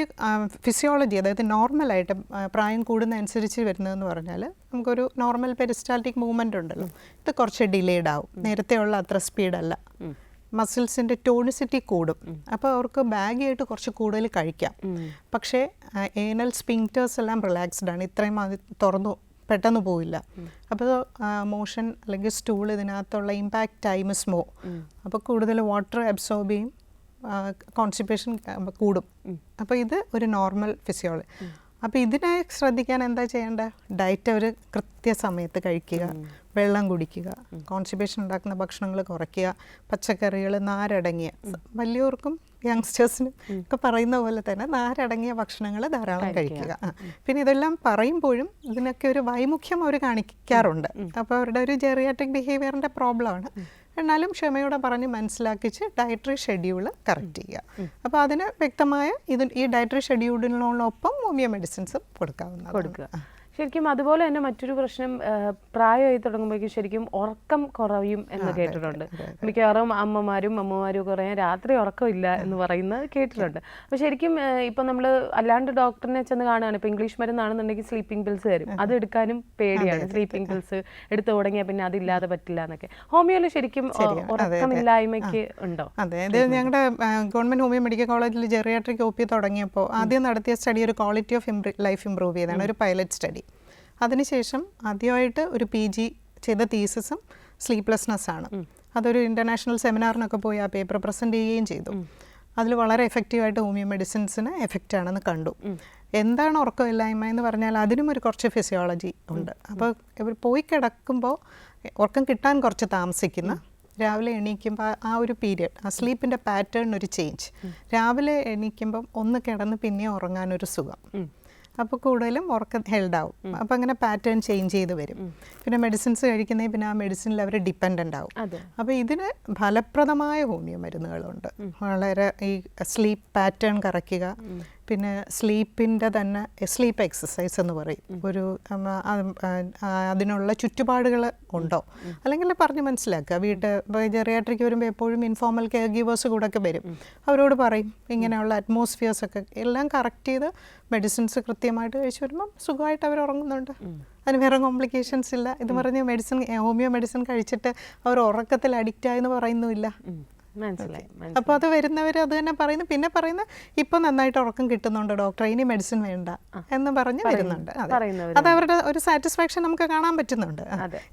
ഫിസിയോളജി, അതായത് നോർമലായിട്ട് പ്രായം കൂടുന്നതനുസരിച്ച് വരുന്നതെന്ന് പറഞ്ഞാൽ നമുക്കൊരു നോർമൽ പെരിസ്റ്റാൾട്ടിക് മൂവ്മെൻ്റ് ഉണ്ടല്ലോ, ഇത് കുറച്ച് ഡിലേഡ് ആവും. നേരത്തെയുള്ള അത്ര സ്പീഡല്ല. മസിൽസിൻ്റെ ടോണിസിറ്റി കൂടും. അപ്പോൾ അവർക്ക് ബാഗിയായിട്ട് കുറച്ച് കൂടുതൽ കഴിക്കാം. പക്ഷേ ഏനൽ സ്പിങ്ക്റ്റേഴ്സ് എല്ലാം റിലാക്സ്ഡ് ആണ്, ഇത്രയും പെട്ടെന്ന് പോവില്ല. അപ്പോൾ മോഷൻ അല്ലെങ്കിൽ സ്റ്റൂൾ, ഇതിനകത്തുള്ള ഇമ്പാക്റ്റ് ടൈം സ്മോ. അപ്പോൾ കൂടുതൽ വാട്ടർ അബ്സോർബ് ചെയ്യും, കോൺസ്റ്റിപ്പേഷൻ കൂടും. അപ്പോൾ ഇത് ഒരു നോർമൽ ഫിസിയോളജി. അപ്പോൾ ഇതിനായി ശ്രദ്ധിക്കാൻ എന്താ ചെയ്യേണ്ടത്? ഡയറ്റ് അവർ കൃത്യസമയത്ത് കഴിക്കുക, വെള്ളം കുടിക്കുക, കോൺസ്റ്റിപ്പേഷൻ ഉണ്ടാക്കുന്ന ഭക്ഷണങ്ങൾ കുറയ്ക്കുക, പച്ചക്കറികൾ, നാരടങ്ങിയ, വലിയവർക്കും യങ്സ്റ്റേഴ്സിനും ഒക്കെ പറയുന്ന പോലെ തന്നെ നാരടങ്ങിയ ഭക്ഷണങ്ങൾ ധാരാളം കഴിക്കുക. പിന്നെ ഇതെല്ലാം പറയുമ്പോഴും ഇതിനൊക്കെ ഒരു വൈമുഖ്യം അവർ കാണിക്കാറുണ്ട്. അപ്പോൾ അവരുടെ ഒരു ജെറിയാട്രിക് ബിഹേവിയറിൻ്റെ പ്രോബ്ലമാണ്. എന്നാലും ക്ഷമയോടെ പറഞ്ഞ് മനസ്സിലാക്കിച്ച് ഡയറ്ററി ഷെഡ്യൂൾ കറക്റ്റ് ചെയ്യുക. അപ്പോൾ അതിന് വ്യക്തമായ ഈ ഡയറ്ററി ഷെഡ്യൂളിനോടൊപ്പം ഹോമിയോ മെഡിസിൻസും കൊടുക്കുക. ശരിക്കും അതുപോലെ തന്നെ മറ്റൊരു പ്രശ്നം, പ്രായമായി തുടങ്ങുമ്പോഴേക്കും ശരിക്കും ഉറക്കം കുറയും എന്ന് കേട്ടിട്ടുണ്ട്. മിക്കവാറും അമ്മമാരും ഒക്കെ പറയാൻ രാത്രി ഉറക്കമില്ല എന്ന് പറയുന്നത് കേട്ടിട്ടുണ്ട്. അപ്പോൾ ശരിക്കും ഇപ്പം നമ്മൾ അല്ലാണ്ട് ഡോക്ടറിനെ ചെന്ന് കാണുകയാണ്, ഇപ്പോൾ ഇംഗ്ലീഷ് മരുന്നാണെന്നുണ്ടെങ്കിൽ സ്ലീപ്പിംഗ് പിൽസ് തരും, അത് എടുക്കാനും പേടിയാണ്. സ്ലീപ്പിംഗ് പിൽസ് എടുത്തു തുടങ്ങിയാൽ പിന്നെ അതില്ലാതെ പറ്റില്ല എന്നൊക്കെ. ഹോമിയോയിൽ ശരിക്കും ഉറക്കമില്ലായ്മയ്ക്ക് ഉണ്ടോ? അതെ, ഇത് ഞങ്ങളുടെ ഗവൺമെൻറ് ഹോമിയോ മെഡിക്കൽ കോളേജിൽ ജെറിയാട്രിക് OP തുടങ്ങിയപ്പോൾ ആദ്യം നടത്തിയ സ്റ്റഡി ഒരു ക്വാളിറ്റി ഓഫ് ലൈഫ് ഇംപ്രൂവ് ചെയ്താണ്, ഒരു പൈലറ്റ് സ്റ്റഡി. അതിനുശേഷം ആദ്യമായിട്ട് ഒരു PG ചെയ്ത തീസിസും സ്ലീപ്ലെസ്നെസ് ആണ്. അതൊരു ഇൻ്റർനാഷണൽ സെമിനാറിനൊക്കെ പോയി ആ പേപ്പർ പ്രസൻറ്റ് ചെയ്യുകയും ചെയ്തു. അതിൽ വളരെ എഫക്റ്റീവായിട്ട് ഹോമിയോ മെഡിസിൻസിന് എഫക്റ്റ് ആണെന്ന് കണ്ടു. എന്താണ് ഉറക്കമില്ലായ്മ എന്ന് പറഞ്ഞാൽ അതിനും ഒരു കുറച്ച് ഫിസിയോളജി ഉണ്ട്. അപ്പോൾ ഇവർ പോയി കിടക്കുമ്പോൾ ഉറക്കം കിട്ടാൻ കുറച്ച് താമസിക്കുന്ന, രാവിലെ എണീക്കുമ്പോൾ ആ ഒരു പീരിയഡ്, ആ സ്ലീപ്പിൻ്റെ പാറ്റേണിനൊരു ചേഞ്ച്, രാവിലെ എണീക്കുമ്പം ഒന്ന് കിടന്ന് പിന്നെ ഉറങ്ങാനൊരു സുഖം, അപ്പോൾ കൂടുതലും ഉറക്കം ഹെൽഡ് ആവും. അപ്പോൾ അങ്ങനെ പാറ്റേൺ ചേഞ്ച് ചെയ്ത് വരും. പിന്നെ മെഡിസിൻസ് കഴിക്കുന്നതിൽ പിന്നെ ആ മെഡിസിനിൽ അവർ ഡിപ്പെൻഡൻ്റ് ആവും. അപ്പോൾ ഇതിന് ഫലപ്രദമായ ഹോമിയോ മരുന്നുകളുണ്ട്. വളരെ ഈ സ്ലീപ്പ് പാറ്റേൺ കുറയ്ക്കുക, പിന്നെ സ്ലീപ്പിൻ്റെ തന്നെ സ്ലീപ്പ് എക്സസൈസ് എന്ന് പറയും. ഒരു അതിനുള്ള ചുറ്റുപാടുകൾ ഉണ്ടോ, അല്ലെങ്കിൽ പറഞ്ഞ് മനസ്സിലാക്കുക. ജെറിയാട്രിക്ക് വരുമ്പോൾ എപ്പോഴും ഇൻഫോർമൽ കെയർ ഗീവേഴ്സ് കൂടെ ഒക്കെ വരും. അവരോട് പറയും ഇങ്ങനെയുള്ള അറ്റ്മോസ്ഫിയേഴ്സൊക്കെ എല്ലാം കറക്റ്റ് ചെയ്ത് മെഡിസിൻസ് കൃത്യമായിട്ട് കഴിച്ച് വരുമ്പം സുഖമായിട്ട് അവർ ഉറങ്ങുന്നുണ്ട്. അതിന് വേറെ കോംപ്ലിക്കേഷൻസ് ഇല്ല. ഇത് പറഞ്ഞ് ഹോമിയോ മെഡിസിൻ കഴിച്ചിട്ട് അവർ ഉറക്കത്തിൽ അഡിക്റ്റ് ആയെന്ന് പറയുന്നുമില്ല. അപ്പോൾ അത് വരുന്നവർ അത് തന്നെ പറയുന്നു. പിന്നെ പറയുന്ന ഇപ്പം നന്നായിട്ട് ഉറക്കം കിട്ടുന്നുണ്ട് ഡോക്ടർ, ഇനി മെഡിസിൻ വേണ്ട എന്ന് പറഞ്ഞ് വരുന്നുണ്ട്. അത് അവരുടെ ഒരു സാറ്റിസ്ഫാക്ഷൻ നമുക്ക് കാണാൻ പറ്റുന്നുണ്ട്.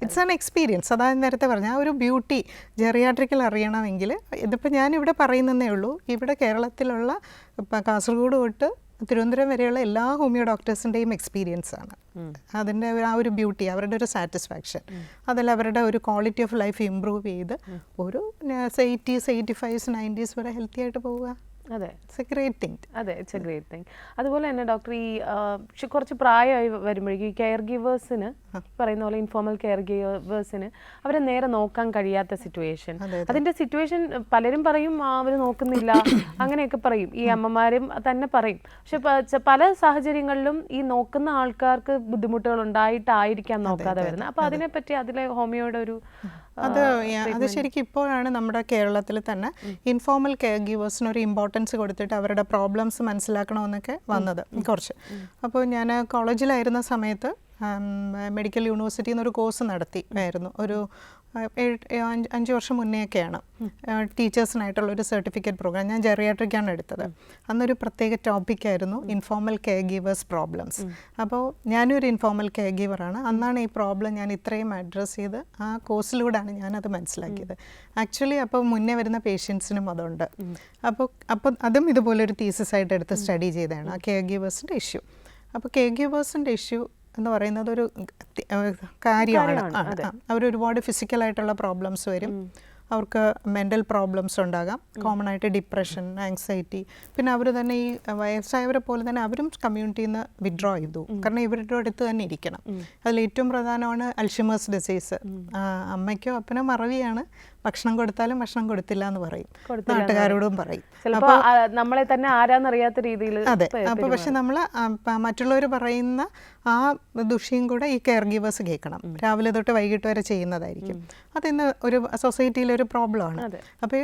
It's an experience. അതായത് നേരത്തെ പറഞ്ഞ ആ ഒരു ബ്യൂട്ടി ജെറിയാട്രിക്കിൽ അറിയണമെങ്കിൽ, ഇതിപ്പോൾ ഞാനിവിടെ പറയുന്നതേ ഉള്ളൂ, ഇവിടെ കേരളത്തിലുള്ള കാസർഗോഡ് തൊട്ട് തിരുവനന്തപുരം വരെയുള്ള എല്ലാ ഹോമിയോ ഡോക്ടേഴ്സിൻ്റെയും എക്സ്പീരിയൻസ് ആണ്. അതിൻ്റെ ആ ഒരു ബ്യൂട്ടി, അവരുടെ ഒരു സാറ്റിസ്ഫാക്ഷൻ, അതിൽ അവരുടെ ഒരു ക്വാളിറ്റി ഓഫ് ലൈഫ് ഇമ്പ്രൂവ് ചെയ്ത് ഒരു 80s 85s 90s വരെ ഹെൽത്തി ആയിട്ട് പോവുക. അതെ, ഇറ്റ്സ് എ ഗ്രേറ്റ് തിങ്. അതെ, ഇറ്റ്സ് എ ഗ്രേറ്റ് തിങ്. അതുപോലെ തന്നെ ഡോക്ടർ, ഈ കുറച്ച് പ്രായമായി വരുമ്പോഴേക്കും ഈ കെയർ ഗീവേഴ്സിന് പറയുന്ന പോലെ ഇൻഫോർമൽ കെയർ ഗീവേഴ്സിന് അവരെ നേരെ നോക്കാൻ കഴിയാത്ത സിറ്റുവേഷൻ, അതിന്റെ സിറ്റുവേഷൻ പലരും പറയും അവർ നോക്കുന്നില്ല അങ്ങനെയൊക്കെ പറയും, ഈ അമ്മമാരും തന്നെ പറയും. പക്ഷെ പല സാഹചര്യങ്ങളിലും ഈ നോക്കുന്ന ആൾക്കാർക്ക് ബുദ്ധിമുട്ടുകൾ ഉണ്ടായിട്ടായിരിക്കാം നോക്കാതെ വരുന്നത്. അപ്പൊ അതിനെപ്പറ്റി അതിലെ ഹോമിയോയുടെ ഒരു അത് ശരിക്കും ഇപ്പോഴാണ് നമ്മുടെ കേരളത്തിൽ തന്നെ ഇൻഫോർമൽ കെയർ ഗീവേഴ്സിന് ഒരു ഇമ്പോർട്ടൻസ് കൊടുത്തിട്ട് അവരുടെ പ്രോബ്ലംസ് മനസ്സിലാക്കണമെന്നൊക്കെ വന്നത് കുറച്ച്. അപ്പോൾ ഞാൻ കോളേജിലായിരുന്ന സമയത്ത് മെഡിക്കൽ യൂണിവേഴ്സിറ്റിയിൽ നിന്നൊരു കോഴ്സ് നടത്തിയായിരുന്നു. ഒരു 5 വർഷം മുന്നേയൊക്കെയാണ്. ടീച്ചേഴ്സിനായിട്ടുള്ളൊരു സർട്ടിഫിക്കറ്റ് പ്രോഗ്രാം. ഞാൻ ജെറിയാട്രിക്കാണ് എടുത്തത്. അന്നൊരു പ്രത്യേക ടോപ്പിക്കായിരുന്നു ഇൻഫോർമൽ കെയർ ഗീവേഴ്സ് പ്രോബ്ലംസ്. അപ്പോൾ ഞാനൊരു ഇൻഫോർമൽ കെയർ ഗീവറാണ്. അന്നാണ് ഈ പ്രോബ്ലം ഞാൻ ഇത്രയും അഡ്രസ്സ് ചെയ്ത് ആ കോഴ്സിലൂടെയാണ് ഞാനത് മനസ്സിലാക്കിയത്. ആക്ച്വലി അപ്പോൾ മുന്നേ വരുന്ന പേഷ്യൻസിനും അതുണ്ട്. അപ്പോൾ അതും ഇതുപോലൊരു തീസിസായിട്ട് എടുത്ത് സ്റ്റഡി ചെയ്തതാണ് ആ കെയർ ഗീവേഴ്സിൻ്റെ ഇഷ്യൂ. അപ്പോൾ കെയർ ഗീവേഴ്സിൻ്റെ ഇഷ്യൂ എന്ന് പറയുന്നത് ഒരു കാര്യമാണ്. അവരൊരുപാട് ഫിസിക്കലായിട്ടുള്ള പ്രോബ്ലംസ് വരും, അവർക്ക് മെൻ്റൽ പ്രോബ്ലംസ് ഉണ്ടാകാം, കോമൺ ആയിട്ട് ഡിപ്രഷൻ, ആങ്സൈറ്റി. പിന്നെ അവർ തന്നെ ഈ വയസ്സായവരെ പോലെ തന്നെ അവരും കമ്മ്യൂണിറ്റിയിൽ നിന്ന് വിഡ്രോ ചെയ്തു. കാരണം ഇവരുടെ അടുത്ത് തന്നെ ഇരിക്കണം. അതിൽ ഏറ്റവും പ്രധാനമാണ് അൽഷിമേഴ്സ് ഡിസീസ്. അമ്മയ്ക്കോ അപ്പനോ മറവിയാണ്, ഭക്ഷണം കൊടുത്താലും ഭക്ഷണം കൊടുത്തില്ല എന്ന് പറയും, നാട്ടുകാരോടും പറയും. നമ്മളെ തന്നെ ആരാന്നറിയാത്ത രീതിയിൽ. അതെ. അപ്പോൾ പക്ഷെ നമ്മൾ മറ്റുള്ളവർ പറയുന്ന ആ ദുഷ്യം കൂടെ ഈ കെയർ ഗീവേഴ്സ് കേൾക്കണം. രാവിലെ തൊട്ട് വൈകിട്ട് വരെ ചെയ്യുന്നതായിരിക്കും. അതിന്ന് ഒരു സൊസൈറ്റിയിലൊരു പ്രോബ്ലമാണ്. അപ്പോൾ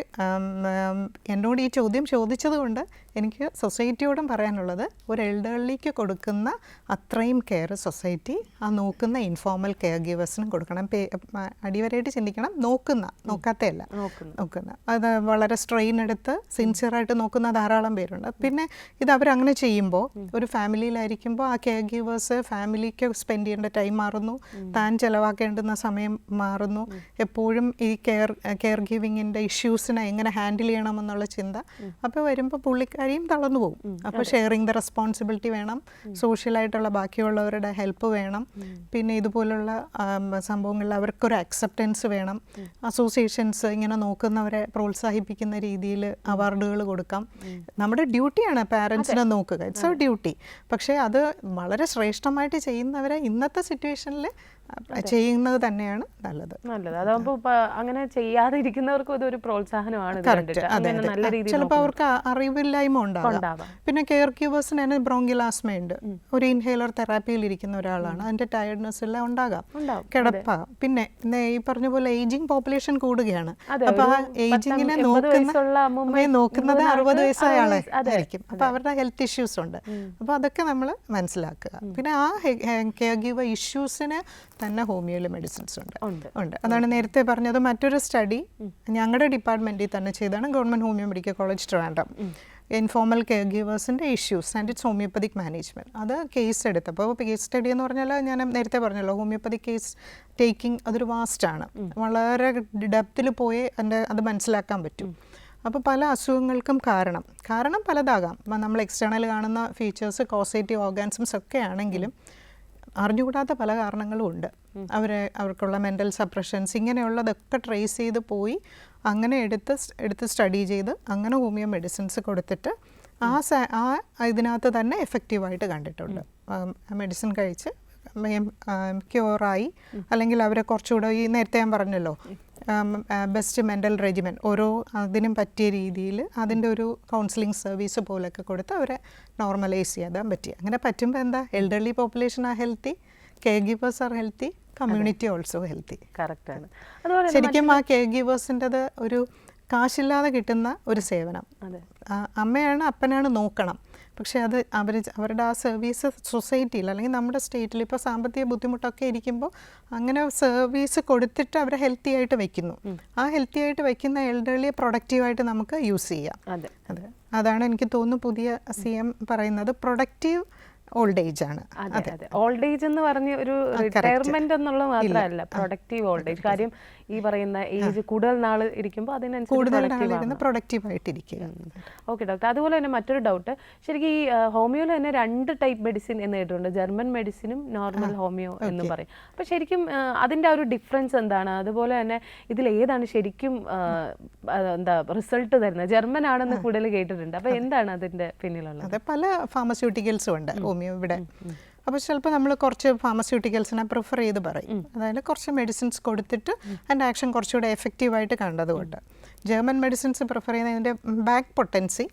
എന്നോട് ഈ ചോദ്യം ചോദിച്ചത് കൊണ്ട് എനിക്ക് സൊസൈറ്റിയോടും പറയാനുള്ളത്, ഒരു എൽഡർലിക്ക് കൊടുക്കുന്ന അത്രയും കെയർ സൊസൈറ്റി ആ നോക്കുന്ന ഇൻഫോർമൽ കെയർ ഗീവേഴ്സിനും കൊടുക്കണം. അടിവരായിട്ട് ചിന്തിക്കണം, നോക്കാത്തയല്ല, നോക്കുന്ന. അത് വളരെ സ്ട്രെയിൻ എടുത്ത് സിൻസിയറായിട്ട് നോക്കുന്ന ധാരാളം പേരുണ്ട്. പിന്നെ ഇത് അവരങ്ങനെ ചെയ്യുമ്പോൾ ഒരു ഫാമിലിയിലായിരിക്കുമ്പോൾ ആ കെയർ ഗീവേഴ്സ് ഫാമിലിക്ക് സ്പെൻഡ് ചെയ്യേണ്ട ടൈം മാറുന്നു, താൻ ചിലവാക്കേണ്ടുന്ന സമയം മാറുന്നു. എപ്പോഴും ഈ കെയർ ഗീവിങ്ങിൻ്റെ ഇഷ്യൂസിനെ എങ്ങനെ ഹാൻഡിൽ ചെയ്യണമെന്നുള്ള ചിന്ത. അപ്പോൾ വരുമ്പോൾ പുള്ളിക്കാരിയും തളർന്നു പോകും. അപ്പോൾ ഷെയറിങ് ദ റെസ്പോൺസിബിലിറ്റി വേണം, സോഷ്യലായിട്ടുള്ള ബാക്കിയുള്ളവരുടെ ഹെൽപ്പ് വേണം. പിന്നെ ഇതുപോലുള്ള സംഭവങ്ങളിൽ അവർക്കൊരു അക്സെപ്റ്റൻസ് വേണം. അസോസിയേഷൻസ് ഇങ്ങനെ നോക്കുന്നവരെ പ്രോത്സാഹിപ്പിക്കുന്ന രീതിയിൽ അവാർഡുകൾ കൊടുക്കാം. നമ്മുടെ ഡ്യൂട്ടിയാണ് പാരൻസിനെ നോക്കുക, ഇറ്റ്സ് എ ഡ്യൂട്ടി. പക്ഷേ അത് വളരെ ശ്രേഷ്ഠമായിട്ട് ചെയ്യുന്നവരെ ഇന്നത്തെ സിറ്റുവേഷനിൽ ചെയ്യുന്നത് തന്നെയാണ് നല്ലത്. അതാകുമ്പോൾ അങ്ങനെ ചെയ്യാതെ ഇരിക്കുന്നവർക്കും ഇതൊരു പ്രോത്സാഹനമാണ്. ചിലപ്പോൾ അവർക്ക് അറിവില്ലായ്മ ഉണ്ടാകാം. പിന്നെ കെയർ ഗീവേഴ്സിന് തന്നെ ബ്രോങ്കിലാസ്മയുണ്ട്, ഒരു ഇൻഹേലർ തെറാപ്പിയിൽ ഇരിക്കുന്ന ഒരാളാണ്, അതിന്റെ ടയർഡ്നെസ് എല്ലാം ഉണ്ടാകാം, കിടപ്പാകാം. പിന്നെ ഈ പറഞ്ഞ പോലെ ഏജിങ് പോപ്പുലേഷൻ കൂടുകയാണ്. അപ്പൊ ആ ഏജിങ്ങിനെ നോക്കുന്നത് 60 വയസ്സായ ആളായിരിക്കും. അപ്പൊ അവരുടെ ഹെൽത്ത് ഇഷ്യൂസ് ഉണ്ട്. അപ്പൊ അതൊക്കെ നമ്മൾ മനസ്സിലാക്കുക. പിന്നെ ആ കെയർ ഗീവർ ഇഷ്യൂസിന് തന്നെ ഹോമിയോയിൽ മെഡിസിൻസ് ഉണ്ട്. അതാണ് നേരത്തെ പറഞ്ഞത്. മറ്റൊരു സ്റ്റഡി ഞങ്ങളുടെ ഡിപ്പാർട്ട്മെൻറ്റിൽ തന്നെ ചെയ്താണ്, government homeo medical college Trivandrum. Informal care ഗീവേഴ്സിൻ്റെ issues and its homeopathic management. അത് കേസ് എടുത്തപ്പോൾ കേസ് സ്റ്റഡി എന്ന് പറഞ്ഞാൽ ഞാൻ നേരത്തെ പറഞ്ഞല്ലോ, ഹോമിയോപ്പതിക് കേസ് ടേക്കിംഗ് അതൊരു വാസ്റ്റാണ്. വളരെ ഡെപ്തിൽ പോയി അത് മനസ്സിലാക്കാൻ പറ്റും. അപ്പോൾ പല അസുഖങ്ങൾക്കും കാരണം പലതാകാം. നമ്മൾ എക്സ്റ്റേണൽ കാണുന്ന ഫീച്ചേഴ്സ് കോസേറ്റീവ് ഓർഗാനിസംസ് ഒക്കെ ആണെങ്കിലും അറിഞ്ഞുകൂടാത്ത പല കാരണങ്ങളും ഉണ്ട്. അവർക്കുള്ള മെൻ്റൽ സപ്രഷൻസ് ഇങ്ങനെയുള്ളതൊക്കെ ട്രേസ് ചെയ്ത് പോയി അങ്ങനെ എടുത്ത് സ്റ്റഡി ചെയ്ത് അങ്ങനെ ഹോമിയോ മെഡിസിൻസ് കൊടുത്തിട്ട് ഇതിനകത്ത് തന്നെ എഫക്റ്റീവായിട്ട് കണ്ടിട്ടുണ്ട്. മെഡിസിൻ കഴിച്ച് ക്യൂറായി, അല്ലെങ്കിൽ അവരെ കുറച്ചുകൂടെ ഈ നേരത്തെ ഞാൻ പറഞ്ഞല്ലോ ബെസ്റ്റ് മെൻ്റൽ റെജിമെൻ ഓരോ അതിനും പറ്റിയ രീതിയിൽ അതിൻ്റെ ഒരു കൗൺസിലിംഗ് സർവീസ് പോലൊക്കെ കൊടുത്ത് അവരെ നോർമലൈസ് ചെയ്യാൻ പറ്റി. അങ്ങനെ പറ്റുമ്പോൾ എന്താ, elderly population are healthy, care givers are healthy, community also healthy. കറക്റ്റാണ്. ശരിക്കും ആ കെയർ ഗീവേഴ്സിൻ്റെത് ഒരു കാശില്ലാതെ കിട്ടുന്ന ഒരു സേവനം. അമ്മയാണ് അപ്പനാണ് നോക്കണം, പക്ഷേ അത് അവരുടെ ആ സർവീസ് സൊസൈറ്റിയിൽ അല്ലെങ്കിൽ നമ്മുടെ സ്റ്റേറ്റിൽ ഇപ്പോൾ സാമ്പത്തിക ബുദ്ധിമുട്ടൊക്കെ ഇരിക്കുമ്പോൾ അങ്ങനെ സർവീസ് കൊടുത്തിട്ട് അവരെ ഹെൽത്തി ആയിട്ട് വെക്കുന്നു. ആ ഹെൽത്തി ആയിട്ട് വെക്കുന്ന എൽഡർലിയെ പ്രൊഡക്റ്റീവായിട്ട് നമുക്ക് യൂസ് ചെയ്യാം. അതെ, അതാണ് എനിക്ക് തോന്നുന്നു പുതിയ CM പറയുന്നത്. പ്രൊഡക്റ്റീവ് ഓൾഡ് ഏജ് ആണ്. അതെ അതെ, ഓൾഡ് ഏജ് എന്ന് പറഞ്ഞ ഒരു റിട്ടയർമെന്റ് എന്നുള്ളത് മാത്രമല്ല, പ്രൊഡക്റ്റീവ് ഓൾഡ് ഏജ്. കാര്യം ഈ പറയുന്ന ഏജ് കൂടുതൽ നാൾ ഇരിക്കുമ്പോൾ അതിനനുസരിച്ച് പ്രൊഡക്റ്റീവ് ആയിട്ടിരിക്കുക. ഓക്കെ ഡോക്ടർ, അതുപോലെ തന്നെ മറ്റൊരു ഡൗട്ട്, ശരിക്കും ഈ ഹോമിയോയിൽ തന്നെ 2 ടൈപ്പ് മെഡിസിൻ എന്ന് കേട്ടിട്ടുണ്ട്, ജർമ്മൻ മെഡിസിനും നോർമൽ ഹോമിയോ എന്നും പറയും. അപ്പോൾ ശരിക്കും അതിൻ്റെ ആ ഒരു ഡിഫറൻസ് എന്താണ്? അതുപോലെ തന്നെ ഇതിൽ ഏതാണ് ശരിക്കും എന്താ റിസൾട്ട് തരുന്നത്? ജർമ്മൻ ആണെന്ന് കൂടുതൽ കേട്ടിട്ടുണ്ട്. അപ്പോൾ എന്താണ് അതിൻ്റെ പിന്നിലുള്ളത്? അതെ, പല ഫാർമസ്യൂട്ടിക്കൽസും ഉണ്ട് ഹോമിയോ ഇവിടെ. അപ്പോൾ ചിലപ്പോൾ നമ്മൾ കുറച്ച് ഫാർമസ്യൂട്ടിക്കൽസിനെ പ്രിഫർ ചെയ്ത് പറയും, അതായത് കുറച്ച് മെഡിസിൻസ് കൊടുത്തിട്ട് അതിൻ്റെ ആക്ഷൻ കുറച്ചുകൂടെ എഫക്റ്റീവായിട്ട് കണ്ടതുകൊണ്ട്. ജർമ്മൻ മെഡിസിൻസ് പ്രിഫർ ചെയ്യുന്നതിൻ്റെ ബാക്ക് പൊട്ടൻസി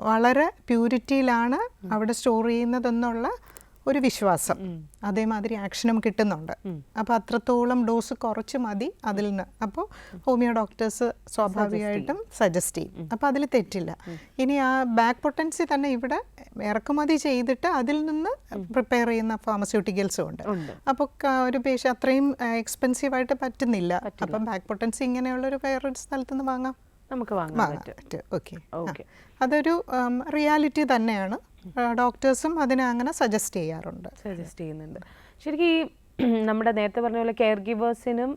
വളരെ പ്യൂരിറ്റിയിലാണ് അവിടെ സ്റ്റോർ ചെയ്യുന്നതെന്നുള്ള ഒരു വിശ്വാസം, അതേമാതിരി ആക്ഷനും കിട്ടുന്നുണ്ട്. അപ്പോൾ അത്രത്തോളം ഡോസ് കുറച്ച് മതി അതിൽ നിന്ന്. അപ്പോൾ ഹോമിയോ ഡോക്ടേഴ്സ് സ്വാഭാവികമായിട്ടും സജസ്റ്റ് ചെയ്യും. അപ്പോൾ അതിൽ തെറ്റില്ല. ഇനി ആ ബാക്ക് പൊട്ടൻസി തന്നെ ഇവിടെ ഇറക്കുമതി ചെയ്തിട്ട് അതിൽ നിന്ന് പ്രിപ്പയർ ചെയ്യുന്ന ഫാർമസ്യൂട്ടിക്കൽസും ഉണ്ട്. അപ്പോൾ ഒരു പേഷ്യൻ്റ് അത്രയും എക്സ്പെൻസീവായിട്ട് പറ്റുന്നില്ല. അപ്പം ബാക്ക് പൊട്ടൻസി ഇങ്ങനെയുള്ളൊരു വേറൊരു സ്ഥലത്ത് നിന്ന് വാങ്ങാം, നമുക്ക് വാങ്ങാൻ പറ്റും. ഓക്കെ, അതൊരു റിയാലിറ്റി തന്നെയാണ്. ഡോക്ടേഴ്സും അതിനെ അങ്ങനെ സജസ്റ്റ് ചെയ്യുന്നുണ്ട്. ശരിക്കും ഈ നമ്മുടെ നേരത്തെ പറഞ്ഞ പോലെ കെയർ ഗിവേഴ്സിനും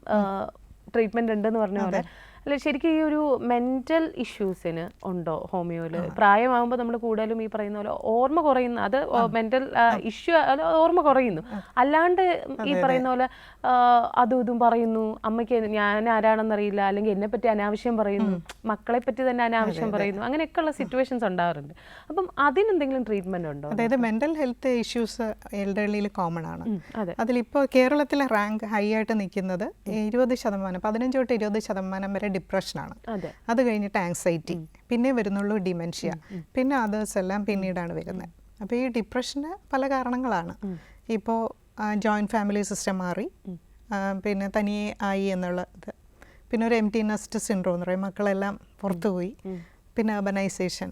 ട്രീറ്റ്മെന്റ് ഉണ്ടെന്ന് പറഞ്ഞ പോലെ, അല്ല ശരിക്കും ഈ ഒരു മെന്റൽ ഇഷ്യൂസിന് ഉണ്ടോ ഹോമിയോയിൽ? പ്രായമാകുമ്പോൾ നമ്മൾ കൂടുതലും ഈ പറയുന്ന പോലെ ഓർമ്മ കുറയുന്നു, അത് മെന്റൽ ഇഷ്യൂ ഓർമ്മ കുറയുന്നു. അല്ലാണ്ട് ഈ പറയുന്ന പോലെ അതും ഇതും പറയുന്നു, അമ്മയ്ക്ക് ഞാൻ ആരാണെന്നറിയില്ല, അല്ലെങ്കിൽ എന്നെ പറ്റി അനാവശ്യം പറയുന്നു, മക്കളെ പറ്റി തന്നെ അനാവശ്യം പറയുന്നു, അങ്ങനെയൊക്കെയുള്ള സിറ്റുവേഷൻസ് ഉണ്ടാവാറുണ്ട്. അപ്പം അതിനെന്തെങ്കിലും ട്രീറ്റ്മെന്റ് ഉണ്ടോ? അതായത് മെന്റൽ ഹെൽത്ത് ഇഷ്യൂസ് എൽഡർലിയിൽ കോമൺ ആണ്. അതിലിപ്പോൾ കേരളത്തിലെ റാങ്ക് ഹൈ ആയിട്ട് നിൽക്കുന്നത് 20%, 15 തൊട്ട് 20% വരെ ഡിപ്രഷനാണ്. അത് കഴിഞ്ഞിട്ട് ആങ്സൈറ്റി, പിന്നെ വരുന്നുള്ളൂ ഡിമെൻഷ്യ, പിന്നെ അതേഴ്സ് എല്ലാം പിന്നീടാണ് വരുന്നത്. അപ്പോൾ ഈ ഡിപ്രഷന് പല കാരണങ്ങളാണ്. ഇപ്പോൾ ജോയിൻറ്റ് ഫാമിലി സിസ്റ്റം മാറി, പിന്നെ തനിയെ ആയി എന്നുള്ളത്, പിന്നെ ഒരു എംപ്റ്റി നെസ്റ്റ് സിൻഡ്രോം എന്ന് പറയും, മക്കളെല്ലാം പുറത്തുപോയി, പിന്നെ അർബനൈസേഷൻ,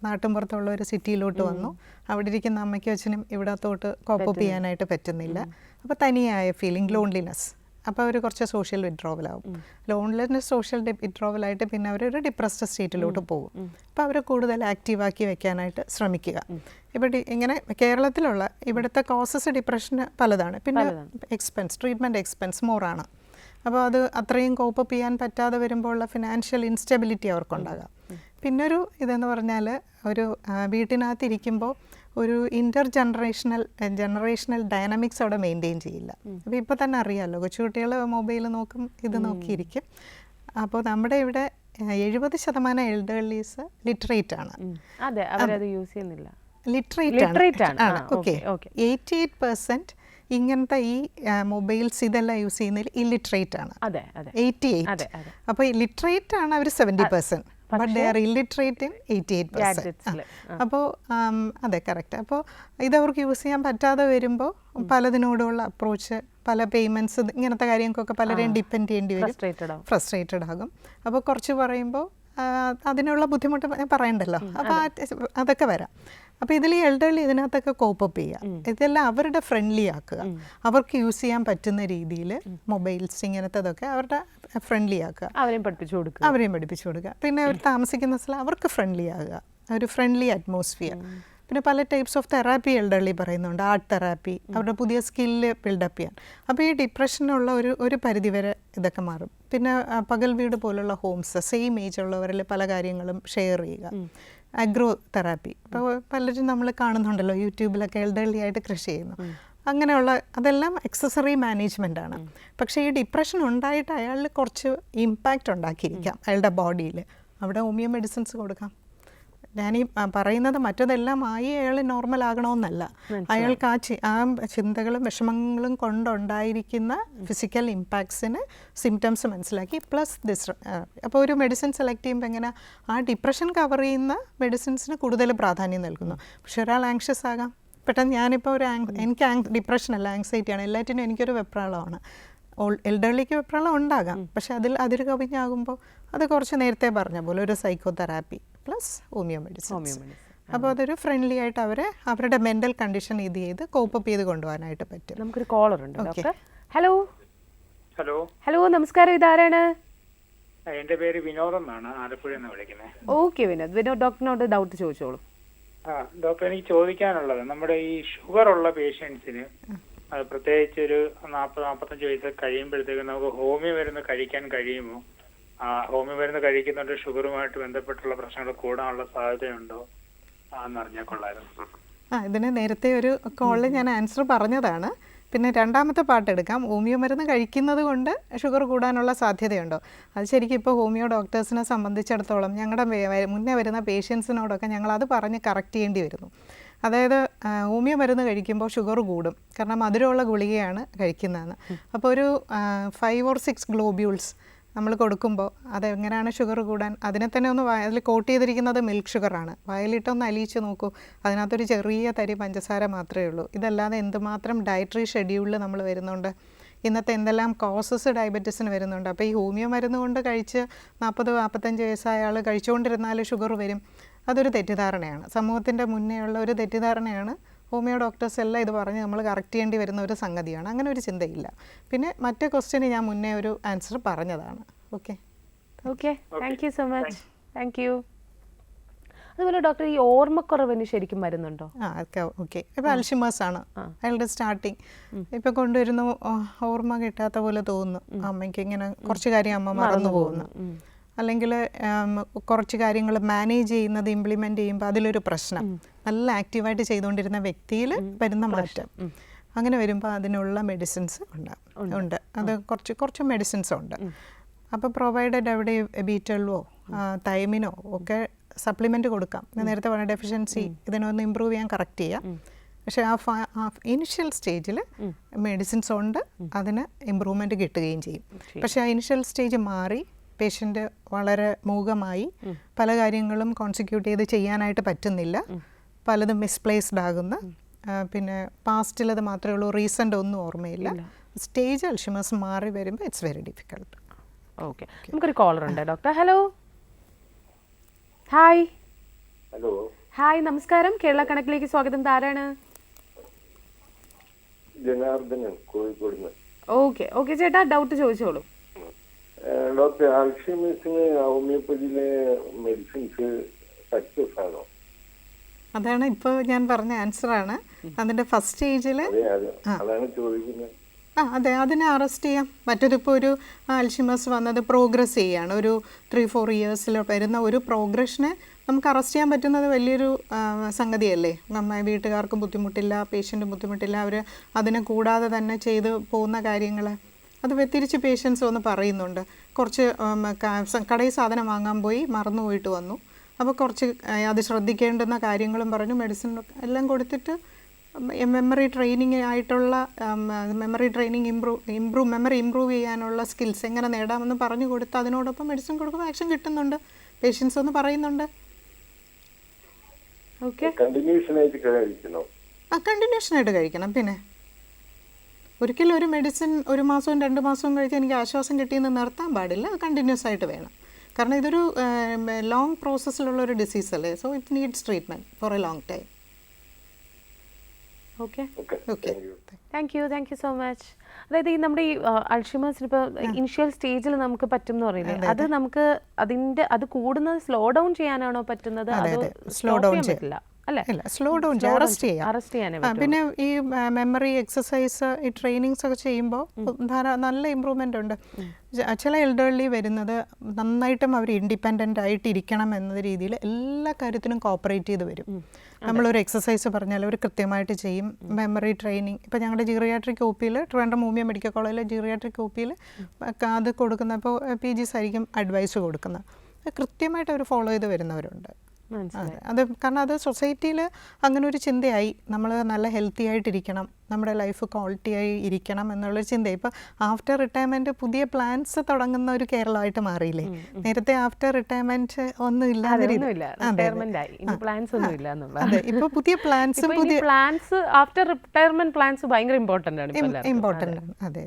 നാട്ടും പുറത്തുള്ള ഒരു സിറ്റിയിലോട്ട് വന്നു, അവിടെ ഇരിക്കുന്ന അമ്മയ്ക്കും അച്ഛനും ഇവിടത്തോട്ട് കോപ്പപ്പ് ചെയ്യാനായിട്ട് പറ്റുന്നില്ല. അപ്പോൾ തനിയായ ഫീലിംഗ്, ലോൺലിനെസ്, അപ്പോൾ അവർ കുറച്ച് സോഷ്യൽ വിഡ്രോവലാവും. ലോൺലിനെസ് സോഷ്യൽ വിഡ്രോവലായിട്ട് പിന്നെ അവരൊരു ഡിപ്രസ്ഡ് സ്റ്റേറ്റിലോട്ട് പോകും. അപ്പോൾ അവരെ കൂടുതൽ ആക്റ്റീവാക്കി വെക്കാനായിട്ട് ശ്രമിക്കുക. ഇവിടെ ഇങ്ങനെ കേരളത്തിലുള്ള ഇവിടുത്തെ കോസസ് ഡിപ്രഷന് പലതാണ്. പിന്നെ ട്രീറ്റ്മെൻറ്റ് എക്സ്പെൻസ് മോറാണ്. അപ്പോൾ അത് അത്രയും കോപ്പപ്പ് ചെയ്യാൻ പറ്റാതെ വരുമ്പോൾ ഉള്ള ഫിനാൻഷ്യൽ ഇൻസ്റ്റെബിലിറ്റി അവർക്കുണ്ടാകാം. പിന്നൊരു ഇതെന്ന് പറഞ്ഞാൽ ഒരു വീട്ടിനകത്തിരിക്കുമ്പോൾ ഒരു ജനറേഷണൽ ഡൈനാമിക്സ് അവിടെ മെയിൻറ്റെയിൻ ചെയ്യില്ല. അപ്പോൾ ഇപ്പോൾ തന്നെ അറിയാമല്ലോ, കൊച്ചുകുട്ടികൾ മൊബൈൽ നോക്കും, ഇത് നോക്കിയിരിക്കും. അപ്പോൾ നമ്മുടെ ഇവിടെ 70% എൽഡർലീസ് ലിറ്ററേറ്റ് ആണ്. അതെ, അവരത് യൂസ് ചെയ്യുന്നില്ല. ലിറ്ററേറ്റ് ആണ്. ഓക്കെ, 88% ഇങ്ങനത്തെ ഈ മൊബൈൽസ് ഇതെല്ലാം യൂസ് ചെയ്യുന്നതിൽ ഇല്ലിറ്ററേറ്റ് ആണ്. 88. അപ്പോൾ ലിറ്ററേറ്റ് ആണ് അവർ 70%. But they are illiterate in 88%. അപ്പോൾ അതെ, കറക്റ്റ്. അപ്പോൾ ഇതവർക്ക് യൂസ് ചെയ്യാൻ പറ്റാതെ വരുമ്പോൾ പലതിനോടുള്ള അപ്രോച്ച്, പല പേയ്മെൻറ്റ്സ്, ഇങ്ങനത്തെ കാര്യങ്ങൾക്കൊക്കെ പലരെയും ഡിപ്പെൻഡ് ചെയ്യേണ്ടി വരും, ഫ്രസ്ട്രേറ്റഡ് ആകും. അപ്പോൾ കുറച്ച് പറയുമ്പോൾ അതിനുള്ള ബുദ്ധിമുട്ട് ഞാൻ പറയണ്ടല്ലോ, അപ്പോൾ അതൊക്കെ വരാം. അപ്പോൾ ഇതിൽ എൽഡർലി ഇതിനകത്തൊക്കെ കോപ്പപ്പ് ചെയ്യുക, ഇതെല്ലാം അവരുടെ ഫ്രണ്ട്ലി ആക്കുക, അവർക്ക് യൂസ് ചെയ്യാൻ പറ്റുന്ന രീതിയിൽ മൊബൈൽസ് ഇങ്ങനത്തതൊക്കെ അവരുടെ ഫ്രണ്ട്ലി ആക്കുക, അവരെയും പഠിപ്പിച്ചു കൊടുക്കുക. പിന്നെ അവർ താമസിക്കുന്ന സ്ഥലം അവർക്ക് ഫ്രണ്ട്ലി ആകുക, ഒരു ഫ്രണ്ട്ലി അറ്റ്മോസ്ഫിയർ. പിന്നെ പല ടൈപ്സ് ഓഫ് തെറാപ്പി എൽഡർലി പറയുന്നുണ്ട്, ആർട്ട് തെറാപ്പി, അവരുടെ പുതിയ സ്കില്ല് ബിൽഡപ്പ് ചെയ്യാൻ. അപ്പോൾ ഈ ഡിപ്രഷനുള്ള ഒരു പരിധിവരെ ഇതൊക്കെ മാറും. പിന്നെ പകൽ വീട് പോലുള്ള ഹോംസ്, സെയിം ഏജ് ഉള്ളവരിൽ പല കാര്യങ്ങളും ഷെയർ ചെയ്യുക. അഗ്രോ തെറാപ്പി, ഇപ്പോൾ പലരും നമ്മൾ കാണുന്നുണ്ടല്ലോ യൂട്യൂബിലൊക്കെ എൽഡർലി ആയിട്ട് കൃഷി ചെയ്യുന്നു, അങ്ങനെയുള്ള അതെല്ലാം എക്സസറി മാനേജ്മെൻ്റ് ആണ്. പക്ഷേ ഈ ഡിപ്രഷൻ ഉണ്ടായിട്ട് അയാളിൽ കുറച്ച് ഇമ്പാക്റ്റ് ഉണ്ടാക്കിയിരിക്കാം അയാളുടെ ബോഡിയിൽ. അവിടെ ഹോമിയോ മെഡിസിൻസ് കൊടുക്കാം. ഞാനീ പറയുന്നത് മറ്റതെല്ലാം ആയി അയാൾ നോർമൽ ആകണമെന്നല്ല, അയാൾക്ക് ആ ചിന്തകളും വിഷമങ്ങളും കൊണ്ടുണ്ടായിരിക്കുന്ന ഫിസിക്കൽ ഇമ്പാക്ട്സിന് സിംറ്റംസ് മനസ്സിലാക്കി പ്ലസ് അപ്പോൾ ഒരു മെഡിസിൻ സെലക്ട് ചെയ്യുമ്പോൾ എങ്ങനെ ആ ഡിപ്രഷൻ കവർ ചെയ്യുന്ന മെഡിസിൻസിന് കൂടുതൽ പ്രാധാന്യം നൽകുന്നു. പക്ഷെ ഒരാൾ ആങ്ഷ്യസ് ആകാം, പെട്ടെന്ന് ഞാനിപ്പോൾ എനിക്ക് ഡിപ്രഷനല്ല, ആങ്സൈറ്റിയാണ്, എല്ലാറ്റിനും എനിക്കൊരു വെപ്രാളമാണ്. എൽഡർലിക്ക് വെപ്രാളം ഉണ്ടാകാം, പക്ഷെ അതിൽ കവിഞ്ഞാകുമ്പോൾ അത് കുറച്ച് നേരത്തെ പറഞ്ഞ പോലെ ഒരു psycho therapy plus homeo medicine. അപ്പോൾ അതൊരു ഫ്രണ്ട്ലി ആയിട്ട് അവരുടെ മെൻ്റൽ കണ്ടീഷൻ ഇത് ചെയ്ത് കോപ്പപ്പ് ചെയ്ത് കൊണ്ടുപോകാനായിട്ട് പറ്റും. നമുക്കൊരു കോളർ ഉണ്ട്. ഹലോ ഹലോ ഹലോ, നമസ്കാരം, ഇതാരാണ്? എൻ്റെ പേര് വിനോദ് എന്നാണ്, ആലപ്പുഴ നിന്ന് വിളിക്കുന്നത്. ഓക്കെ വിനോദ്, ഡോക്ടറിനോട് ഡൗട്ട് ചോദിച്ചോളൂ. ഡോക്ടർ എനിക്ക് ചോദിക്കാനുള്ളത് നമ്മുടെ ഈ ഷുഗർ ഉള്ള പേഷ്യൻസിന് അത് പ്രത്യേകിച്ച് ഒരു 40-45 വയസ്സ് കഴിയുമ്പോഴത്തേക്കും നമുക്ക് ഹോമിയോ മരുന്ന് കഴിക്കാൻ കഴിയുമോ? ഹോമിയോ മരുന്ന് കഴിക്കുന്നുണ്ട് ഷുഗറുമായിട്ട് ബന്ധപ്പെട്ടുള്ള പ്രശ്നങ്ങൾ കൂടാനുള്ള സാധ്യതയുണ്ടോ എന്നറിഞ്ഞാൽ കൊള്ളായിരുന്നു. ഇതിന് നേരത്തെ ഒരു കോളിൽ ഞാൻ ആൻസർ പറഞ്ഞതാണ്. പിന്നെ രണ്ടാമത്തെ പാർട്ട് എടുക്കാം. ഹോമിയോ മരുന്ന് കഴിക്കുന്നത് കൊണ്ട് ഷുഗർ കൂടാനുള്ള സാധ്യതയുണ്ടോ? അത് ശരിക്കും ഇപ്പോൾ ഹോമിയോ ഡോക്ടേഴ്സിനെ സംബന്ധിച്ചിടത്തോളം ഞങ്ങളുടെ മുന്നേ വരുന്ന പേഷ്യൻസിനോടൊക്കെ ഞങ്ങളത് പറഞ്ഞ് കറക്റ്റ് ചെയ്യേണ്ടി വരുന്നു. അതായത് ഹോമിയോ മരുന്ന് കഴിക്കുമ്പോൾ ഷുഗർ കൂടും, കാരണം മധുരമുള്ള ഗുളികയാണ് കഴിക്കുന്നതെന്ന്. അപ്പോൾ ഒരു 5 or 6 ഗ്ലോബ്യൂൾസ് നമ്മൾ കൊടുക്കുമ്പോൾ അതെങ്ങനെയാണ് ഷുഗർ കൂടാൻ? അതിനെ തന്നെ ഒന്ന് അതിൽ കോട്ട് ചെയ്തിരിക്കുന്നത് മിൽക്ക് ഷുഗറാണ്. വയലിട്ടൊന്ന് അലിയിച്ച് നോക്കൂ, അതിനകത്തൊരു ചെറിയ തരി പഞ്ചസാര മാത്രമേ ഉള്ളൂ. ഇതല്ലാതെ എന്തുമാത്രം ഡയറ്ററി ഷെഡ്യൂളിൽ നമ്മൾ വരുന്നുണ്ട്, ഇന്നത്തെ എന്തെല്ലാം കോസസ് ഡയബറ്റീസിന് വരുന്നുണ്ട്. അപ്പോൾ ഈ ഹോമിയോ മരുന്ന് കൊണ്ട് കഴിച്ച് 40-45 വയസ്സായ ആൾ കഴിച്ചുകൊണ്ടിരുന്നാൽ ഷുഗർ വരും, അതൊരു തെറ്റിദ്ധാരണയാണ്. സമൂഹത്തിൻ്റെ മുന്നേ ഉള്ള ഒരു തെറ്റിദ്ധാരണയാണ്. ഹോമിയോ ഡോക്ടേഴ്സ് എല്ലാം ഇത് പറഞ്ഞ് നമ്മൾ കറക്റ്റ് ചെയ്യേണ്ടി വരുന്ന ഒരു സംഗതിയാണ്. അങ്ങനെ ഒരു ചിന്തയില്ല. പിന്നെ മറ്റേ ക്വസ്റ്റ്യന് ഞാൻ മുന്നേ ഒരു ആൻസർ പറഞ്ഞതാണ്. Okay okay, thank you so much. Thank you. അതുപോലെ ഡോക്ടർ, ഈ ഓർമ്മക്കുറവിന് ശരിക്കും മരുന്നുണ്ടോ? ഓക്കെ. ഇപ്പോൾ അൽഷിമേഴ്സ് ആണ് അയാളുടെ സ്റ്റാർട്ടിങ്. ഇപ്പോൾ കൊണ്ടുവരുന്നു, ഓർമ്മ കിട്ടാത്ത പോലെ തോന്നുന്നു, അമ്മയ്ക്ക് ഇങ്ങനെ കുറച്ച് കാര്യം അമ്മ മറന്നു പോകുന്നു, അല്ലെങ്കിൽ കുറച്ച് കാര്യങ്ങൾ മാനേജ് ചെയ്യുന്നത് ഇംപ്ലിമെൻ്റ് ചെയ്യുമ്പോൾ അതിലൊരു പ്രശ്നം, നല്ല ആക്റ്റീവായിട്ട് ചെയ്തുകൊണ്ടിരുന്ന വ്യക്തിയിൽ വരുന്ന മാറ്റം, അങ്ങനെ വരുമ്പോൾ അതിനുള്ള മെഡിസിൻസ് ഉണ്ട്. അത് കുറച്ച് മെഡിസിൻസ് ഉണ്ട്. അപ്പോൾ പ്രൊവൈഡഡ് അവിടെ B12 തൈമിനോ ഒക്കെ സപ്ലിമെൻറ്റ് കൊടുക്കാം. നേരത്തെ പറഞ്ഞ ഡെഫിഷ്യൻസി ഇതിനൊന്ന് ഇമ്പ്രൂവ് ചെയ്യാൻ കറക്റ്റ് ചെയ്യാം. പക്ഷേ ആ ഇനിഷ്യൽ സ്റ്റേജിൽ മെഡിസിൻസ് ഉണ്ട്, അതിന് ഇമ്പ്രൂവ്മെൻറ്റ് കിട്ടുകയും ചെയ്യും. പക്ഷേ ആ ഇനിഷ്യൽ സ്റ്റേജ് മാറി പേഷ്യൻ്റ് വളരെ മൂകമായി പല കാര്യങ്ങളും കോൺസിക്യൂട്ട് ചെയ്ത് ചെയ്യാനായിട്ട് പറ്റുന്നില്ല, പലതും മിസ്പ്ലേസ്ഡ് ആകുന്ന, പിന്നെ പാസ്റ്റിലത് മാത്രമേ ഉള്ളൂ, റീസെൻ്റ് ഒന്നും ഓർമ്മയില്ല. സ്റ്റേജ് അൽഷിമേഴ്സ് മാറി വരുമ്പോൾ ഇറ്റ്സ് വെരി ഡിഫിക്കൾട്ട്. ഓക്കെ, നമുക്കൊരു കോളർ ഉണ്ട് doctor. Hello. Hi. Hello. Hi, നമസ്കാരം. കേരള കണക്കിലേക്ക് സ്വാഗതം. ആരാണ്? ജനാർദ്ദനൻ, കോഴിക്കോട്. ഓക്കെ ഓക്കെ ചേട്ടാ, ഡൗട്ട് ചോദിച്ചോളൂ. ഡോക്ടർ, അൽഷിമേഴ്സിന് ഹോമിയോപ്പതിയിലെ മെഡിസിൻസ് സക്സസ് ആണോ? അതാണ് ഇപ്പോൾ ഞാൻ പറഞ്ഞ ആൻസറാണ്. അതിൻ്റെ ഫസ്റ്റ് സ്റ്റേജിൽ അതാണ് ചോദിക്കുന്നത്. അതെ, അതിനെ അറസ്റ്റ് ചെയ്യാം. മറ്റൊരിപ്പോൾ ഒരു അൽഷിമേഴ്സ് വന്നത് പ്രോഗ്രസ് ചെയ്യുകയാണ്, ഒരു 3-4 ഇയേഴ്സിൽ വരുന്ന ഒരു പ്രോഗ്രഷനെ നമുക്ക് അറസ്റ്റ് ചെയ്യാൻ പറ്റുന്നത് വലിയൊരു സംഗതിയല്ലേ. നമ്മ വീട്ടുകാർക്കും ബുദ്ധിമുട്ടില്ല, പേഷ്യൻറ്റും ബുദ്ധിമുട്ടില്ല, അവർ അതിനെ കൂടാതെ തന്നെ ചെയ്ത് പോകുന്ന കാര്യങ്ങൾ. അത് തിരിച്ച് പേഷ്യൻസ് ഒന്ന് പറയുന്നുണ്ട്, കുറച്ച് കടയിൽ സാധനം വാങ്ങാൻ പോയി മറന്നു പോയിട്ട് വന്നു, അപ്പോൾ കുറച്ച് അത് ശ്രദ്ധിക്കേണ്ടുന്ന കാര്യങ്ങളും പറഞ്ഞു മെഡിസിൻ എല്ലാം കൊടുത്തിട്ട് മെമ്മറി ട്രെയിനിങ് ആയിട്ടുള്ള മെമ്മറി ട്രെയിനിങ് മെമ്മറി ഇമ്പ്രൂവ് ചെയ്യാനുള്ള സ്കിൽസ് എങ്ങനെ നേടാമെന്ന് പറഞ്ഞു കൊടുത്ത് അതിനോടൊപ്പം മെഡിസിൻ കൊടുക്കുമ്പോൾ ആക്ഷൻ കിട്ടുന്നുണ്ട്, പേഷ്യൻസ് ഒന്ന് പറയുന്നുണ്ട്. ഓക്കെ, കണ്ടിന്യൂഷനായിട്ട് കഴിക്കണം. പിന്നെ ഒരിക്കലും ഒരു മെഡിസിൻ 1 മാസവും 2 മാസവും കഴിച്ച് എനിക്ക് ആശ്വാസം കിട്ടിയെന്ന് നിർത്താൻ പാടില്ല, അത് കണ്ടിന്യൂസ് ആയിട്ട് വേണം. കാരണം ഇതൊരു ലോങ് പ്രോസസ്സിലുള്ള ഒരു ഡിസീസ് അല്ലേ, so it needs treatment four A long time. Okay okay, thank you so much. അതായത് ഈ നമ്മുടെ ഈ അൾഷിമേഴ്സിന് ഇപ്പോൾ ഇനിഷ്യൽ സ്റ്റേജിൽ നമുക്ക് പറ്റും എന്ന് പറയില്ലേ, അത് നമുക്ക് അത് കൂടുന്നത് സ്ലോ ഡൗൺ ചെയ്യാനാണോ പറ്റുന്നത്? അത് സ്ലോ ഡൗൺ പറ്റില്ല അല്ലേ? സ്ലോ ഡൗൺ അറസ്റ്റ് ചെയ്യാം. പിന്നെ ഈ മെമ്മറി എക്സസൈസ്, ഈ ട്രെയിനിങ്സ് ഒക്കെ ചെയ്യുമ്പോൾ നല്ല ഇമ്പ്രൂവ്മെൻ്റ് ഉണ്ട്. ചില എൽഡർലി വരുന്നത് നന്നായിട്ടും അവർ ഇൻഡിപെൻഡൻ്റ് ആയിട്ടിരിക്കണം എന്ന രീതിയിൽ എല്ലാ കാര്യത്തിനും കോപ്പറേറ്റ് ചെയ്ത് വരും. നമ്മളൊരു എക്സസൈസ് പറഞ്ഞാൽ അവർ കൃത്യമായിട്ട് ചെയ്യും. മെമ്മറി ട്രെയിനിങ് ഇപ്പോൾ ഞങ്ങളുടെ ജിറിയാട്രിക് OP-യിൽ, ട്രിവാൻഡ്രം ഹോമിയോ മെഡിക്കൽ കോളേജിലെ ജിറിയാട്രിക് OP-യിൽ അത് കൊടുക്കുന്നപ്പോൾ PGs ആയിരിക്കും അഡ്വൈസ് കൊടുക്കുന്നത്. കൃത്യമായിട്ട് അവർ ഫോളോ ചെയ്ത് വരുന്നവരുണ്ട്. അത് കാരണം അത് സൊസൈറ്റിയിൽ അങ്ങനെ ഒരു ചിന്തയായി, നമ്മൾ നല്ല ഹെൽത്തി ആയിട്ടിരിക്കണം, നമ്മുടെ ലൈഫ് ക്വാളിറ്റി ആയി ഇരിക്കണം എന്നുള്ളൊരു ചിന്ത. ഇപ്പോൾ ആഫ്റ്റർ റിട്ടയർമെൻറ്റ് പുതിയ പ്ലാൻസ് തുടങ്ങുന്ന ഒരു കേരളമായിട്ട് മാറിയില്ലേ. നേരത്തെ ആഫ്റ്റർ റിട്ടയർമെൻറ്റ് ഒന്നും ഇല്ലാതെ ഇപ്പോൾ പുതിയ പ്ലാൻസ് ആഫ്റ്റർ റിട്ടയർമെന്റ് പ്ലാൻസ് ഭയങ്കര ഇമ്പോർട്ടൻ്റ് ആണ്. അതെ.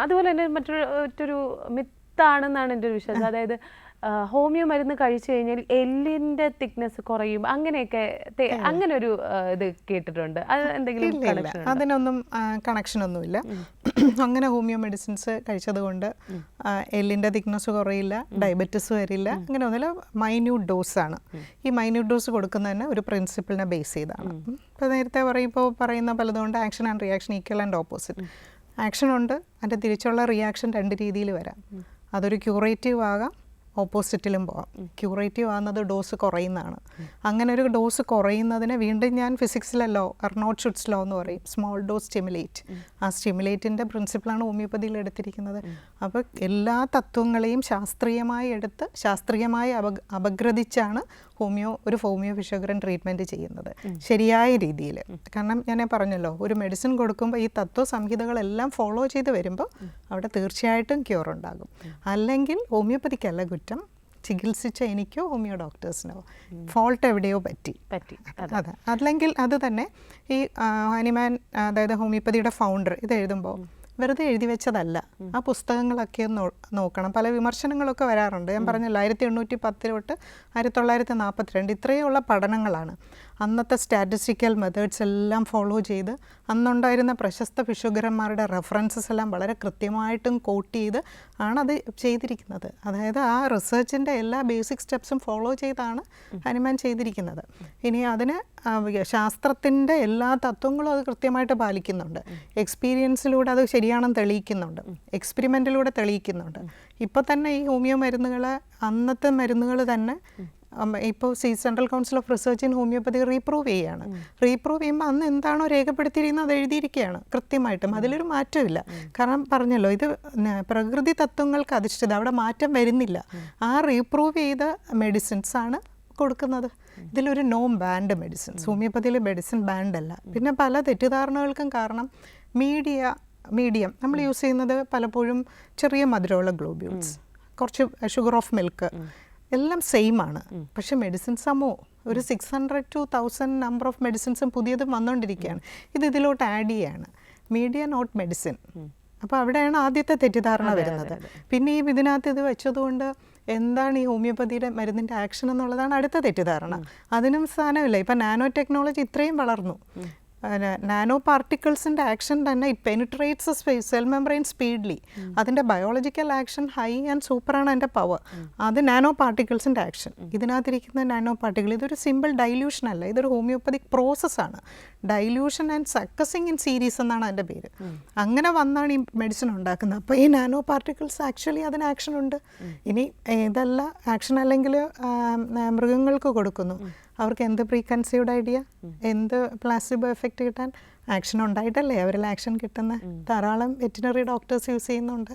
അതുപോലെ തന്നെ മറ്റൊരു മിത്താണെന്നാണ് എൻ്റെ ഒരു വിശ്വാസം. അതായത് ഹോമിയോ മരുന്ന് കഴിച്ചു കഴിഞ്ഞാൽ എല്ലിന്റെ തിക്നെസ് കുറയും അങ്ങനെയൊക്കെ അങ്ങനെ ഒരു ഇത് കേട്ടിട്ടുണ്ട്. അത് എന്തെങ്കിലും connection ഉണ്ടോ? അതിനൊന്നും കണക്ഷൻ ഒന്നുമില്ല. അങ്ങനെ ഹോമിയോ മെഡിസിൻസ് കഴിച്ചത് കൊണ്ട് എല്ലിൻ്റെ തിക്നെസ് കുറയില്ല, ഡയബറ്റിസ് വരില്ല, അങ്ങനെ ഒന്നുമില്ല. മൈന്യൂട്ട് ഡോസാണ്. ഈ മൈന്യൂട്ട് ഡോസ് കൊടുക്കുന്നതന്നെ ഒരു പ്രിൻസിപ്പിളിനെ ബേസ് ചെയ്താണ്. ഇപ്പോൾ നേരത്തെ പറയുന്ന പലതുകൊണ്ട് action and reaction equal and opposite. Action ഉണ്ട്, അതിൻ്റെ തിരിച്ചുള്ള റിയാക്ഷൻ 2 രീതിയിൽ വരാം. അതൊരു ക്യൂറേറ്റീവ് ആകാം, ഓപ്പോസിറ്റിലും പോകാം. ക്യൂറേറ്റീവ് ആകുന്നത് ഡോസ് കുറയുന്നതാണ്. അങ്ങനെ ഒരു ഡോസ് കുറയുന്നതിന് വീണ്ടും ഞാൻ ഫിസിക്സിലെ ലോ, അർണോട്ട് ഷുട്സ് ലോ എന്ന് പറയും, സ്മോൾ ഡോസ് സ്റ്റിമുലേറ്റ്. ആ സ്റ്റിമുലേറ്റിൻ്റെ പ്രിൻസിപ്പിളാണ് ഹോമിയോപ്പതിയിൽ എടുത്തിരിക്കുന്നത്. അപ്പോൾ എല്ലാ തത്വങ്ങളെയും ശാസ്ത്രീയമായി എടുത്ത് ശാസ്ത്രീയമായി അപഗ്രഥിച്ചാണ് ഒരു ഹോമിയോ ഫിസിയോഗ്രൻ ട്രീറ്റ്മെൻറ്റ് ചെയ്യുന്നത് ശരിയായ രീതിയിൽ. കാരണം ഞാൻ പറഞ്ഞല്ലോ, ഒരു മെഡിസിൻ കൊടുക്കുമ്പോൾ ഈ തത്വ സംഹിതകളെല്ലാം ഫോളോ ചെയ്ത് വരുമ്പോൾ അവിടെ തീർച്ചയായിട്ടും ക്യൂർ ഉണ്ടാകും. അല്ലെങ്കിൽ ഹോമിയോപ്പതിക്കല്ല കുറ്റം, ചികിത്സിച്ച എനിക്കോ ഹോമിയോ ഡോക്ടേഴ്സിനോ ഫോൾട്ട് എവിടെയോ പറ്റി. അതെ. അല്ലെങ്കിൽ അത് തന്നെ ഈ ഹനിമാൻ, അതായത് ഹോമിയോപ്പതിയുടെ ഫൗണ്ടർ, ഇത് എഴുതുമ്പോൾ വെറുതെ എഴുതി വെച്ചതല്ല. ആ പുസ്തകങ്ങളൊക്കെ നോക്കണം. പല വിമർശനങ്ങളൊക്കെ വരാറുണ്ട്. ഞാൻ പറഞ്ഞല്ലോ 1810 തൊട്ട് 1942 ഇത്രയുള്ള പഠനങ്ങളാണ്. അന്നത്തെ സ്റ്റാറ്റിസ്റ്റിക്കൽ മെത്തേഡ്സ് എല്ലാം ഫോളോ ചെയ്ത് അന്നുണ്ടായിരുന്ന പ്രശസ്ത ഫിസിയോഗ്രന്മാരുടെ റെഫറൻസസ് എല്ലാം വളരെ കൃത്യമായിട്ടും കോട്ട് ചെയ്ത് ആണത് ചെയ്തിരിക്കുന്നത്. അതായത് ആ റിസർച്ചിൻ്റെ എല്ലാ ബേസിക് സ്റ്റെപ്സും ഫോളോ ചെയ്താണ് ഹനുമാൻ ചെയ്തിരിക്കുന്നത്. ഇനി അതിന് ശാസ്ത്രത്തിൻ്റെ എല്ലാ തത്വങ്ങളും അത് കൃത്യമായിട്ട് പാലിക്കുന്നുണ്ട്. എക്സ്പീരിയൻസിലൂടെ അത് ശരിയാണെന്ന് തെളിയിക്കുന്നുണ്ട്, എക്സ്പെരിമെൻറ്റിലൂടെ തെളിയിക്കുന്നുണ്ട്. ഇപ്പോൾ തന്നെ ഈ ഹോമിയോ മരുന്നുകൾ, അന്നത്തെ മരുന്നുകൾ തന്നെ ഇപ്പോൾ central council of research in homeopathy reprove ചെയ്യുകയാണ്. റീപ്രൂവ് ചെയ്യുമ്പോൾ അന്ന് എന്താണോ രേഖപ്പെടുത്തിയിരിക്കുന്നത് അത് എഴുതിയിരിക്കുകയാണ് കൃത്യമായിട്ടും. അതിലൊരു മാറ്റമില്ല. കാരണം പറഞ്ഞല്ലോ, ഇത് പ്രകൃതി തത്വങ്ങൾക്ക് അധിഷ്ഠിത, അവിടെ മാറ്റം വരുന്നില്ല. ആ റീപ്രൂവ് ചെയ്ത മെഡിസിൻസാണ് കൊടുക്കുന്നത്. ഇതിലൊരു നോൺ ബാൻഡ് മെഡിസിൻസ്, ഹോമിയോപ്പതിയിൽ മെഡിസിൻ ബാൻഡ് അല്ല. പിന്നെ പല തെറ്റിദ്ധാരണകൾക്കും കാരണം മീഡിയം നമ്മൾ യൂസ് ചെയ്യുന്നത് പലപ്പോഴും ചെറിയ മധുരമുള്ള ഗ്ലോബ്യൂൾസ്, കുറച്ച് ഷുഗർ ഓഫ് മിൽക്ക്, എല്ലാം സെയിം ആണ്. പക്ഷെ മെഡിസിൻസ് ഒരു 600 to 1000 നമ്പർ ഓഫ് മെഡിസിൻസും പുതിയതും വന്നുകൊണ്ടിരിക്കുകയാണ്. ഇതിലോട്ട് ആഡ് ചെയ്യാണ്. Media not medicine. അപ്പോൾ അവിടെയാണ് ആദ്യത്തെ തെറ്റിദ്ധാരണ വരുന്നത്. പിന്നെ ഈ ഇതിനകത്ത് ഇത് വെച്ചതുകൊണ്ട് എന്താണ് ഈ ഹോമിയോപ്പതിയുടെ മരുന്നിൻ്റെ ആക്ഷൻ എന്നുള്ളതാണ് അടുത്ത തെറ്റിദ്ധാരണ. അതിനും സ്ഥാനമില്ല. ഇപ്പം നാനോ ടെക്നോളജി ഇത്രയും വളർന്നു. നാനോ പാർട്ടിക്കിൾസിൻ്റെ ആക്ഷൻ തന്നെ it penetrates cell membrane speedily. അതിൻ്റെ ബയോളജിക്കൽ ആക്ഷൻ ഹൈ ആൻഡ് സൂപ്പറാണ് അതിൻ്റെ പവർ. അത് നാനോ പാർട്ടിക്കിൾസിൻ്റെ ആക്ഷൻ. ഇതിനകത്തിരിക്കുന്ന നാനോ പാർട്ടിക്കിൾ ഇതൊരു സിമ്പിൾ ഡൈല്യൂഷൻ അല്ല, ഇതൊരു ഹോമിയോപ്പതിക് പ്രോസസ്സാണ്. ഡൈല്യൂഷൻ ആൻഡ് സക്കസിങ് ഇൻ സീരീസ് എന്നാണ് അതിൻ്റെ പേര്. അങ്ങനെ വന്നാണ് ഈ മെഡിസിൻ ഉണ്ടാക്കുന്നത്. അപ്പോൾ ഈ നാനോ പാർട്ടിക്കിൾസ് ആക്ച്വലി അതിന് ആക്ഷൻ ഉണ്ട്. ഇനി ഇതല്ല ആക്ഷൻ, അല്ലെങ്കിൽ മൃഗങ്ങൾക്ക് കൊടുക്കുന്നു, അവർക്ക് എന്ത് പ്രീ കൺസീവ്ഡ് ഐഡിയ, എന്ത് പ്ലാസിബോ എഫക്റ്റ് കിട്ടാൻ? ആക്ഷൻ ഉണ്ടായിട്ടല്ലേ അവരിൽ ആക്ഷൻ കിട്ടുന്ന ധാരാളം വെറ്റിനറി ഡോക്ടേഴ്സ് യൂസ് ചെയ്യുന്നുണ്ട്.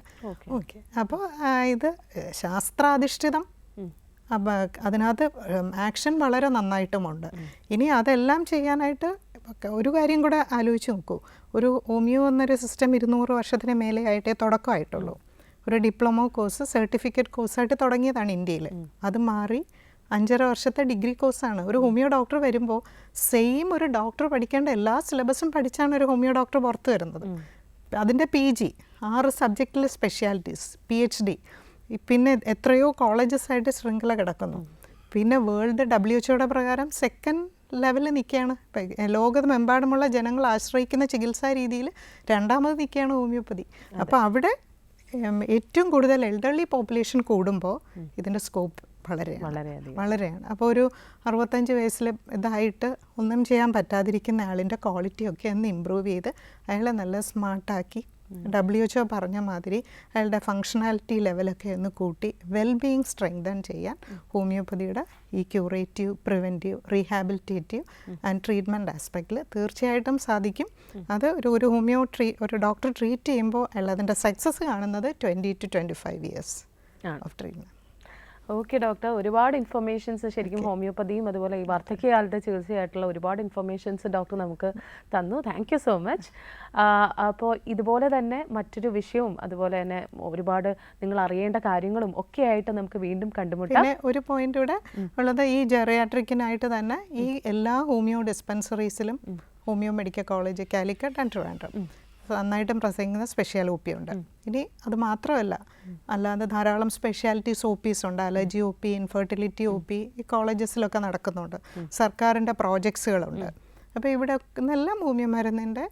ഓക്കെ. അപ്പോൾ ഇത് ശാസ്ത്രാധിഷ്ഠിതം, അതിനകത്ത് ആക്ഷൻ വളരെ നന്നായിട്ടുമുണ്ട്. ഇനി അതെല്ലാം ചെയ്യാനായിട്ട് ഒരു കാര്യം കൂടെ ആലോചിച്ച് നോക്കൂ. ഒരു ഹോമിയോ എന്നൊരു സിസ്റ്റം 200 വർഷത്തിന് മേലെ ആയിട്ടേ തുടക്കമായിട്ടുള്ളൂ. ഒരു ഡിപ്ലോമ കോഴ്സ്, സർട്ടിഫിക്കറ്റ് കോഴ്സായിട്ട് തുടങ്ങിയതാണ് ഇന്ത്യയിൽ. അത് മാറി 5.5 വർഷത്തെ ഡിഗ്രി കോഴ്സാണ്. ഒരു ഹോമിയോ ഡോക്ടർ വരുമ്പോൾ സെയിം ഒരു ഡോക്ടർ പഠിക്കേണ്ട എല്ലാ സിലബസും പഠിച്ചാണ് ഒരു ഹോമിയോ ഡോക്ടർ പുറത്ത് വരുന്നത്. അതിൻ്റെ PG 6 സബ്ജക്റ്റിൽ സ്പെഷ്യാലിറ്റീസ്, PhD, പിന്നെ എത്രയോ കോളേജസ് ആയിട്ട് ശൃംഖല കിടക്കുന്നു. പിന്നെ വേൾഡ് WHO പ്രകാരം 2nd ലെവലിൽ നിൽക്കുകയാണ്. ലോകമെമ്പാടുമുള്ള ജനങ്ങൾ ആശ്രയിക്കുന്ന ചികിത്സാ രീതിയിൽ 2ാമത് നിൽക്കുകയാണ് ഹോമിയോപ്പതി. അപ്പോൾ അവിടെ ഏറ്റവും കൂടുതൽ എൽഡർലി പോപ്പുലേഷൻ കൂടുമ്പോൾ ഇതിൻ്റെ സ്കോപ്പ് വളരെയാണ്. അപ്പോൾ ഒരു 65 വയസ്സിൽ ഇതായിട്ട് ഒന്നും ചെയ്യാൻ പറ്റാതിരിക്കുന്ന ആളിൻ്റെ ക്വാളിറ്റിയൊക്കെ ഒന്ന് ഇമ്പ്രൂവ് ചെയ്ത് അയാളെ നല്ല സ്മാർട്ടാക്കി WHO പറഞ്ഞ മാതിരി അയാളുടെ ഫങ്ഷണാലിറ്റി ലെവലൊക്കെ ഒന്ന് കൂട്ടി വെൽബീയിങ് സ്ട്രെങ്തൻ ചെയ്യാൻ ഹോമിയോപ്പതിയുടെ ഈ curative, preventive, rehabilitative and treatment ആസ്പെക്റ്റിൽ തീർച്ചയായിട്ടും സാധിക്കും. അത് ഒരു ഒരു ഡോക്ടർ ട്രീറ്റ് ചെയ്യുമ്പോൾ അയാൾ അതിൻ്റെ സക്സസ് കാണുന്നത് 20 to 25 years of treatment. Okay doctor, ഒരുപാട് ഇൻഫർമേഷൻസ് ശരിക്കും ഹോമിയോപ്പതിയും അതുപോലെ ഈ വാർദ്ധക്യകാലത്തെ ചികിത്സയായിട്ടുള്ള ഒരുപാട് ഇൻഫർമേഷൻസ് ഡോക്ടർ നമുക്ക് തന്നു. Thank you so much. അപ്പോൾ ഇതുപോലെ തന്നെ മറ്റൊരു വിഷയവും അതുപോലെ തന്നെ ഒരുപാട് നിങ്ങൾ അറിയേണ്ട കാര്യങ്ങളും ഒക്കെ ആയിട്ട് നമുക്ക് വീണ്ടും കണ്ടുമുട്ടാം. പിന്നെ ഒരു പോയിന്റ് കൂടെ ഉള്ളത്, ഈ ജെറിയാട്രിക്കിനായിട്ട് തന്നെ ഈ എല്ലാ ഹോമിയോ ഡിസ്പെൻസറീസിലും, homeo medical college Calicut and Trivandrum നന്നായിട്ടും പ്രസംഗിക്കുന്ന സ്പെഷ്യാൽ ഒ പി ഉണ്ട്. ഇനി അത് മാത്രമല്ല, അല്ലാതെ ധാരാളം സ്പെഷ്യാലിറ്റീസ് ഒ പീസ് ഉണ്ട്. Allergy O P, infertility O P ഈ കോളേജസിലൊക്കെ നടക്കുന്നുണ്ട്. സർക്കാരിൻ്റെ പ്രോജക്ട്സുകളുണ്ട്. അപ്പോൾ ഇവിടെ നിന്നെല്ലാം ഹോമിയോ മരുന്നിൻ്റെ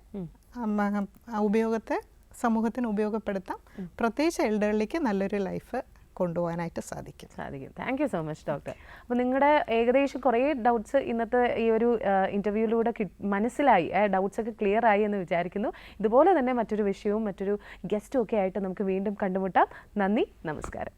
ഉപയോഗത്തെ സമൂഹത്തിന് ഉപയോഗപ്പെടുത്താം. പ്രത്യേകിച്ച് എൽഡർലിക്ക് നല്ലൊരു ലൈഫ് കൊണ്ടുപോകാനായിട്ട് സാധിക്കും. Thank you so much doctor. അപ്പോൾ നിങ്ങളുടെ ഏകദേശം കുറേ ഡൗട്ട്സ് ഇന്നത്തെ ഈ ഒരു ഇൻ്റർവ്യൂവിലൂടെ മനസ്സിലായി, ഡൗട്ട്സ് ഒക്കെ ക്ലിയർ ആയി എന്ന് വിചാരിക്കുന്നു. ഇതുപോലെ തന്നെ മറ്റൊരു വിഷയവും മറ്റൊരു ഗസ്റ്റും ഒക്കെ ആയിട്ട് നമുക്ക് വീണ്ടും കണ്ടുമുട്ടാം. നന്ദി, നമസ്കാരം.